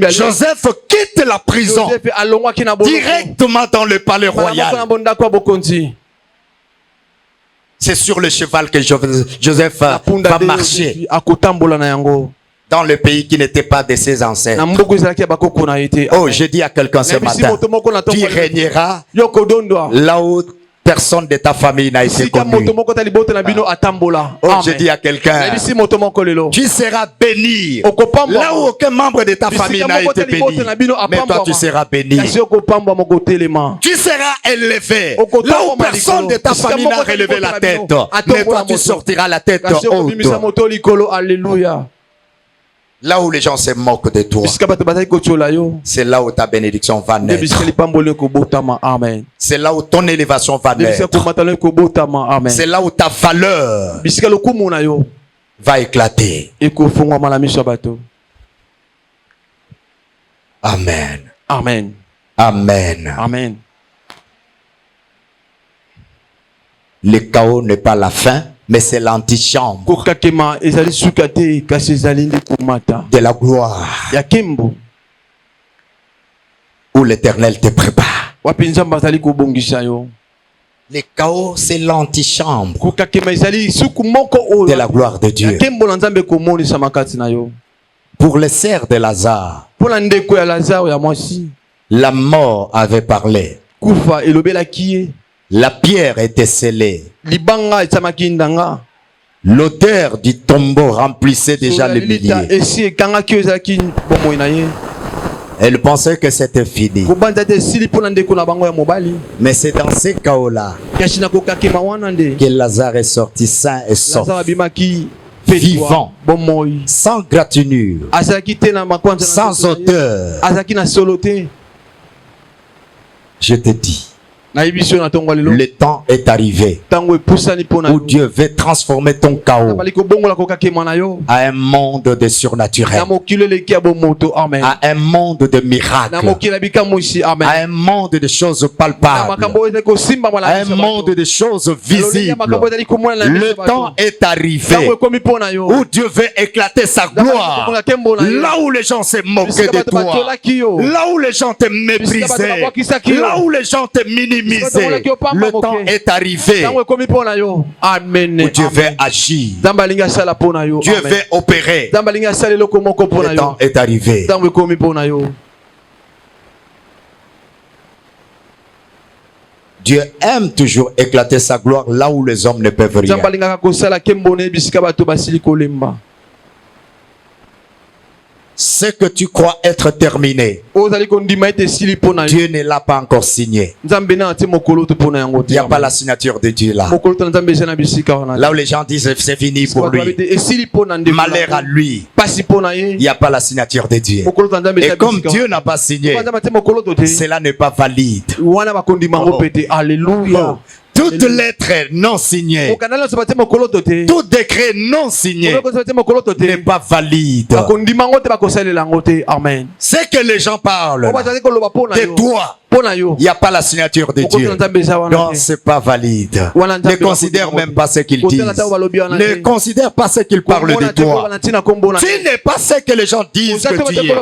Speaker 3: Joseph quitte la prison directement dans le palais royal. C'est sur le cheval que Joseph va marcher dans le pays qui n'était pas de ses ancêtres. Oh, je dis à quelqu'un ce matin, tu régneras là où personne de ta famille n'a été connu. Oh, je dis à quelqu'un, tu seras béni là où aucun membre de ta famille n'a été béni. Mais toi, tu seras béni. Tu seras élevé là où personne de ta famille n'a relevé la tête. Mais toi, tu sortiras la tête haute. Là où les gens se moquent de toi, c'est là où ta bénédiction va naître. C'est là où ton élévation va naître. C'est là où ta valeur va éclater. Amen.
Speaker 4: Amen.
Speaker 3: Amen.
Speaker 4: Amen.
Speaker 3: Le chaos n'est pas la fin, mais c'est l'antichambre de la gloire où l'Éternel te prépare. Le chaos, c'est l'antichambre de la gloire de Dieu. Pour les serfs de Lazare, la mort avait parlé. La pierre était scellée. L'odeur du tombeau remplissait déjà le milieu. Elle pensait que c'était fini. Mais c'est dans ces chaos-là que Lazare est sorti sain et sauf, vivant, sans gratinure, sans odeur. Je te dis, le temps est arrivé où Dieu veut transformer ton chaos à un monde de surnaturel, à un monde de miracles, à un monde de choses palpables, à un monde de choses visibles. Le temps est arrivé où Dieu veut éclater sa gloire là où les gens se moquaient de toi, là où les gens te méprisaient, là où les gens te minimisaient. Le temps est arrivé où Dieu veut agir, Dieu veut opérer. Le temps est arrivé. Dieu aime toujours éclater sa gloire là où les hommes ne peuvent rien. Ce que tu crois être terminé, Dieu ne l'a pas encore signé. Il n'y a pas la signature de Dieu là. Là où les gens disent c'est fini pour lui, malheur à lui, il n'y a pas la signature de Dieu. Et comme Dieu n'a pas signé, cela n'est pas valide.
Speaker 4: Alléluia.
Speaker 3: Toute lettre non signée, tout décret non signé n'est pas valide.
Speaker 4: Amen.
Speaker 3: C'est que les gens parlent de toi, il n'y a pas la signature de Dieu. Donc c'est pas valide. Ne considère même pas ce qu'ils disent. Ne considère pas ce qu'ils parlent de toi. Tu n'es pas ce que les gens disent que tu es,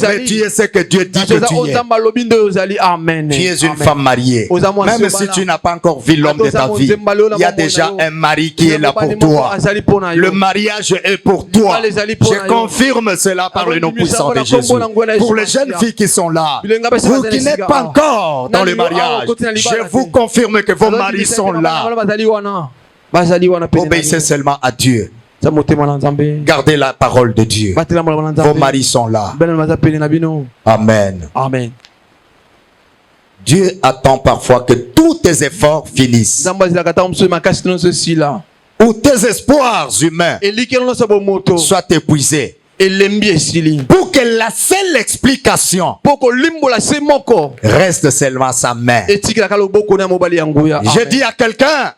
Speaker 3: mais tu es ce que Dieu dit que tu es. Tu es une femme mariée. Même si tu n'as pas encore vu l'homme de ta vie, il y a déjà un mari qui est là pour toi. Le mariage est pour toi. Je confirme cela par le nom puissant de Jésus. Pour les jeunes filles qui sont là, vous qui n'êtes pas encore dans le mariage, je vous confirme que vos maris sont là. Obéissez seulement à Dieu. Gardez la parole de Dieu. Vos maris sont là. Amen.
Speaker 4: Amen.
Speaker 3: Dieu attend parfois que tous tes efforts finissent, ou tes espoirs humains soient épuisés, pour que la seule explication reste seulement sa main. Je dis à quelqu'un,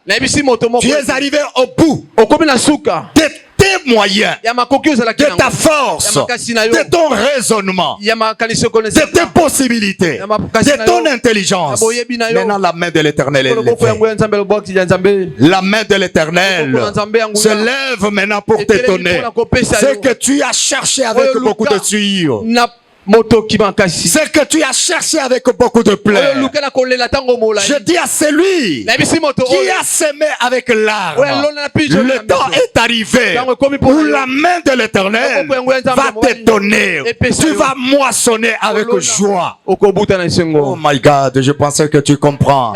Speaker 3: tu es arrivé au bout de tes moyens, de ta force, de ton raisonnement, de tes possibilités, de ton intelligence. Maintenant la main de l'Éternel est levée. La main de l'Éternel se lève maintenant pour t'étonner. Ce que tu as cherché avec beaucoup de sueur, ce que tu as cherché avec beaucoup de plaie, je dis à celui qui a semé avec larmes, le temps est arrivé où la main de l'Éternel va t'étonner. Tu vas moissonner avec joie. Oh my God, je pensais que tu comprends.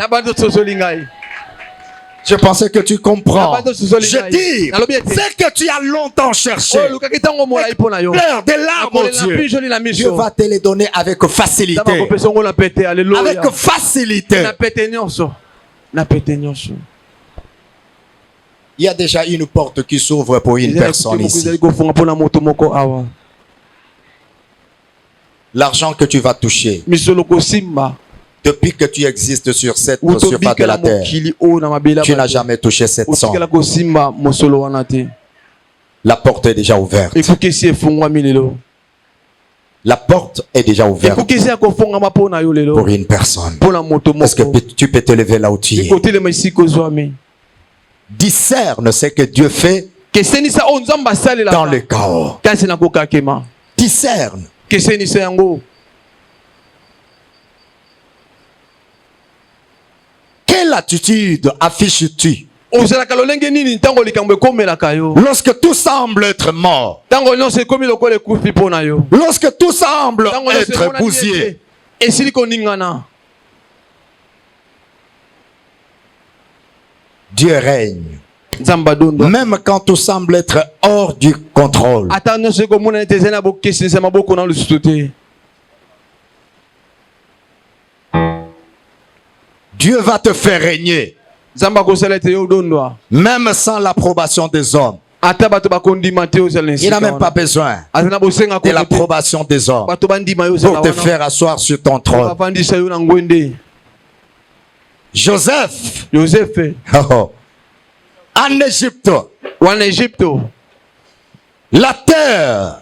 Speaker 3: Je pensais que tu comprends. Je dis, c'est que tu as longtemps cherché. Pleure des larmes, oh Dieu. Dieu va te les donner avec facilité. Avec facilité. Il y a déjà une porte qui s'ouvre pour une personne ici. L'argent que tu vas toucher depuis que tu existes sur cette surface de la terre, tu n'as jamais touché cette somme. La porte est déjà ouverte. La porte est déjà ouverte pour une personne. Est-ce que tu peux te lever là où tu es? Discerne ce que Dieu fait dans le chaos. Discerne. Quelle attitude affiches-tu lorsque tout semble être mort, lorsque tout semble être bousillé? Dieu règne. Même quand tout semble être hors du contrôle. Dieu va te faire régner. Même sans l'approbation des hommes. Il n'a même pas besoin de l'approbation des hommes pour te faire asseoir sur ton trône. Joseph, en Égypte, la terre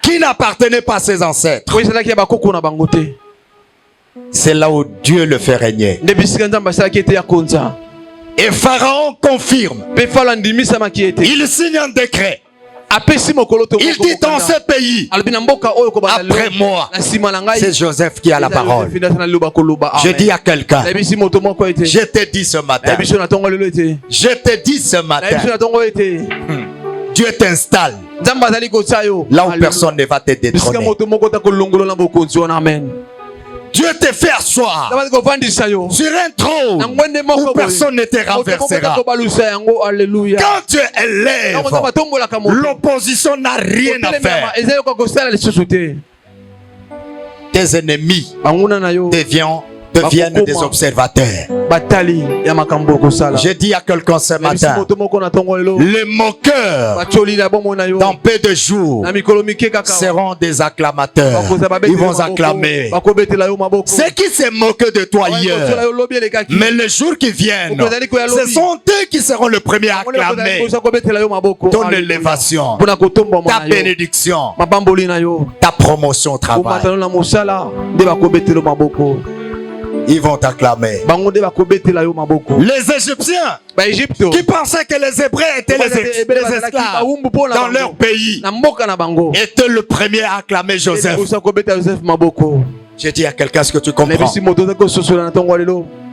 Speaker 3: qui n'appartenait pas à ses ancêtres, c'est là où Dieu le fait régner. Et Pharaon confirme. Il signe un décret. Il dit dans ce pays, après moi, c'est Joseph qui a la parole. Je dis à quelqu'un, je te dis ce matin, Dieu t'installe là où personne ne va te détrôner. Dieu te fait asseoir sur un trône où personne ne te renversera. Quand Dieu élève, l'opposition n'a rien à faire. Tes ennemis deviennent des observateurs. J'ai dit à quelqu'un ce matin, les moqueurs dans peu de jours seront des acclamateurs. Ils vont acclamer. Ceux qui se moquent de toi hier, mais les jours qui viennent, ce sont eux qui seront le premier à acclamer ton élévation, ta bénédiction, ta promotion au travail. Ils vont t'acclamer. Les Égyptiens qui pensaient que les Hébreux étaient les esclaves dans leur pays étaient le premier à acclamer Joseph. J'ai dit à quelqu'un ce que tu comprends.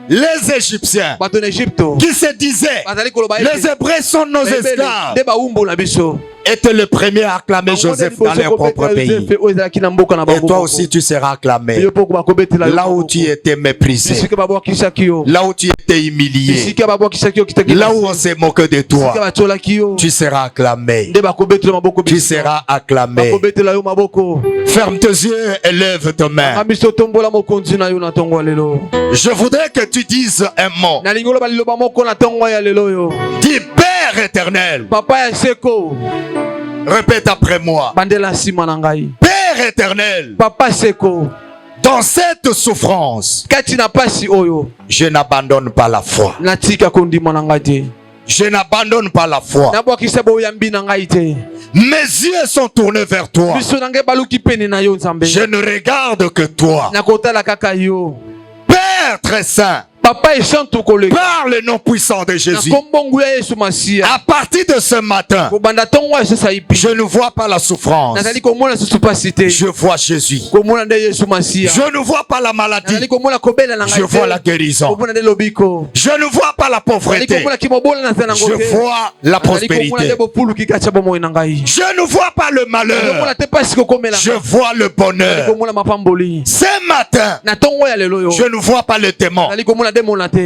Speaker 3: Les Égyptiens qui se disaient les Hébreux sont nos esclaves étaient le premier à acclamer Joseph dans leur propre pays. Et toi aussi tu seras acclamé. Là où tu étais méprisé, là où tu étais humilié, là où on s'est moqué de toi, tu seras acclamé. Tu seras acclamé. Ferme tes yeux et lève tes mains. Je voudrais que tu dises un mot. Dis Père éternel. Répète après moi. Père éternel. Dans cette souffrance, je n'abandonne pas la foi. Je n'abandonne pas la foi. Mes yeux sont tournés vers toi. Je ne regarde que toi. Père très saint, par le nom puissant de Jésus, à partir de ce matin, je ne vois pas la souffrance, je vois Jésus. Je ne vois pas la maladie, je vois la guérison. Je ne vois pas la pauvreté, je vois la prospérité. Je ne vois pas le malheur, je vois le bonheur. Ce matin, je ne vois pas le démon,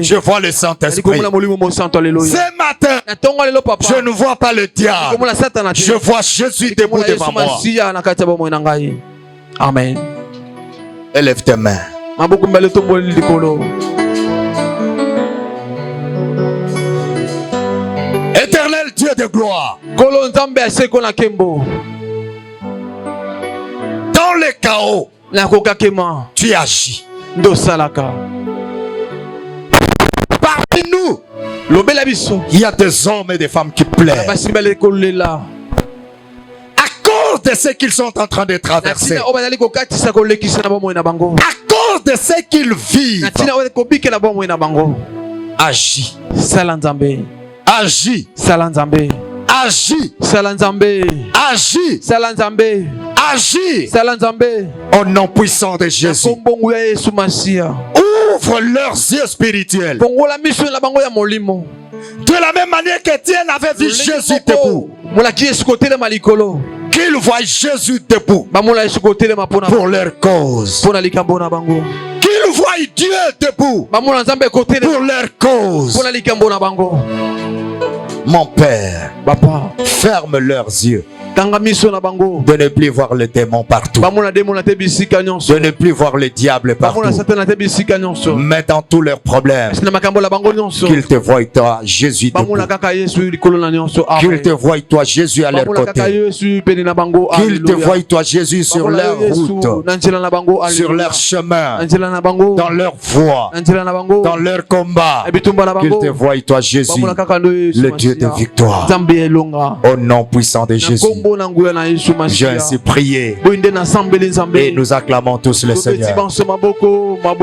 Speaker 3: je vois le Saint-Esprit. Ce matin, je ne vois pas le diable, je vois Jésus debout devant moi.
Speaker 2: Amen.
Speaker 3: Élève tes mains. Éternel Dieu de gloire, le chaos, tu agis. Parmi nous, il y a des hommes et des femmes qui pleurent à cause de ce qu'ils sont en train de traverser, à cause de ce qu'ils vivent. Agis. Agis. Agis. Agis. Agis. Au nom puissant de Jésus. Ouvre leurs yeux spirituels. De la même manière qu'Étienne avait vu Jésus debout, qu'ils voient Jésus debout pour leur cause. Qu'ils voient Dieu debout pour leur cause. Mon Père, ferme leurs yeux de ne plus voir le démon partout, de ne plus voir le diable partout, mais dans tous leurs problèmes, qu'ils te voient toi Jésus debout, qu'ils te voient toi Jésus à leur côté, qu'ils te voient toi Jésus sur leur route, sur leur chemin, dans leur voie, dans leur combat, qu'ils te voient toi Jésus, le Dieu de victoire. Au nom puissant de Jésus, j'ai ainsi prié et nous acclamons tous le Seigneur.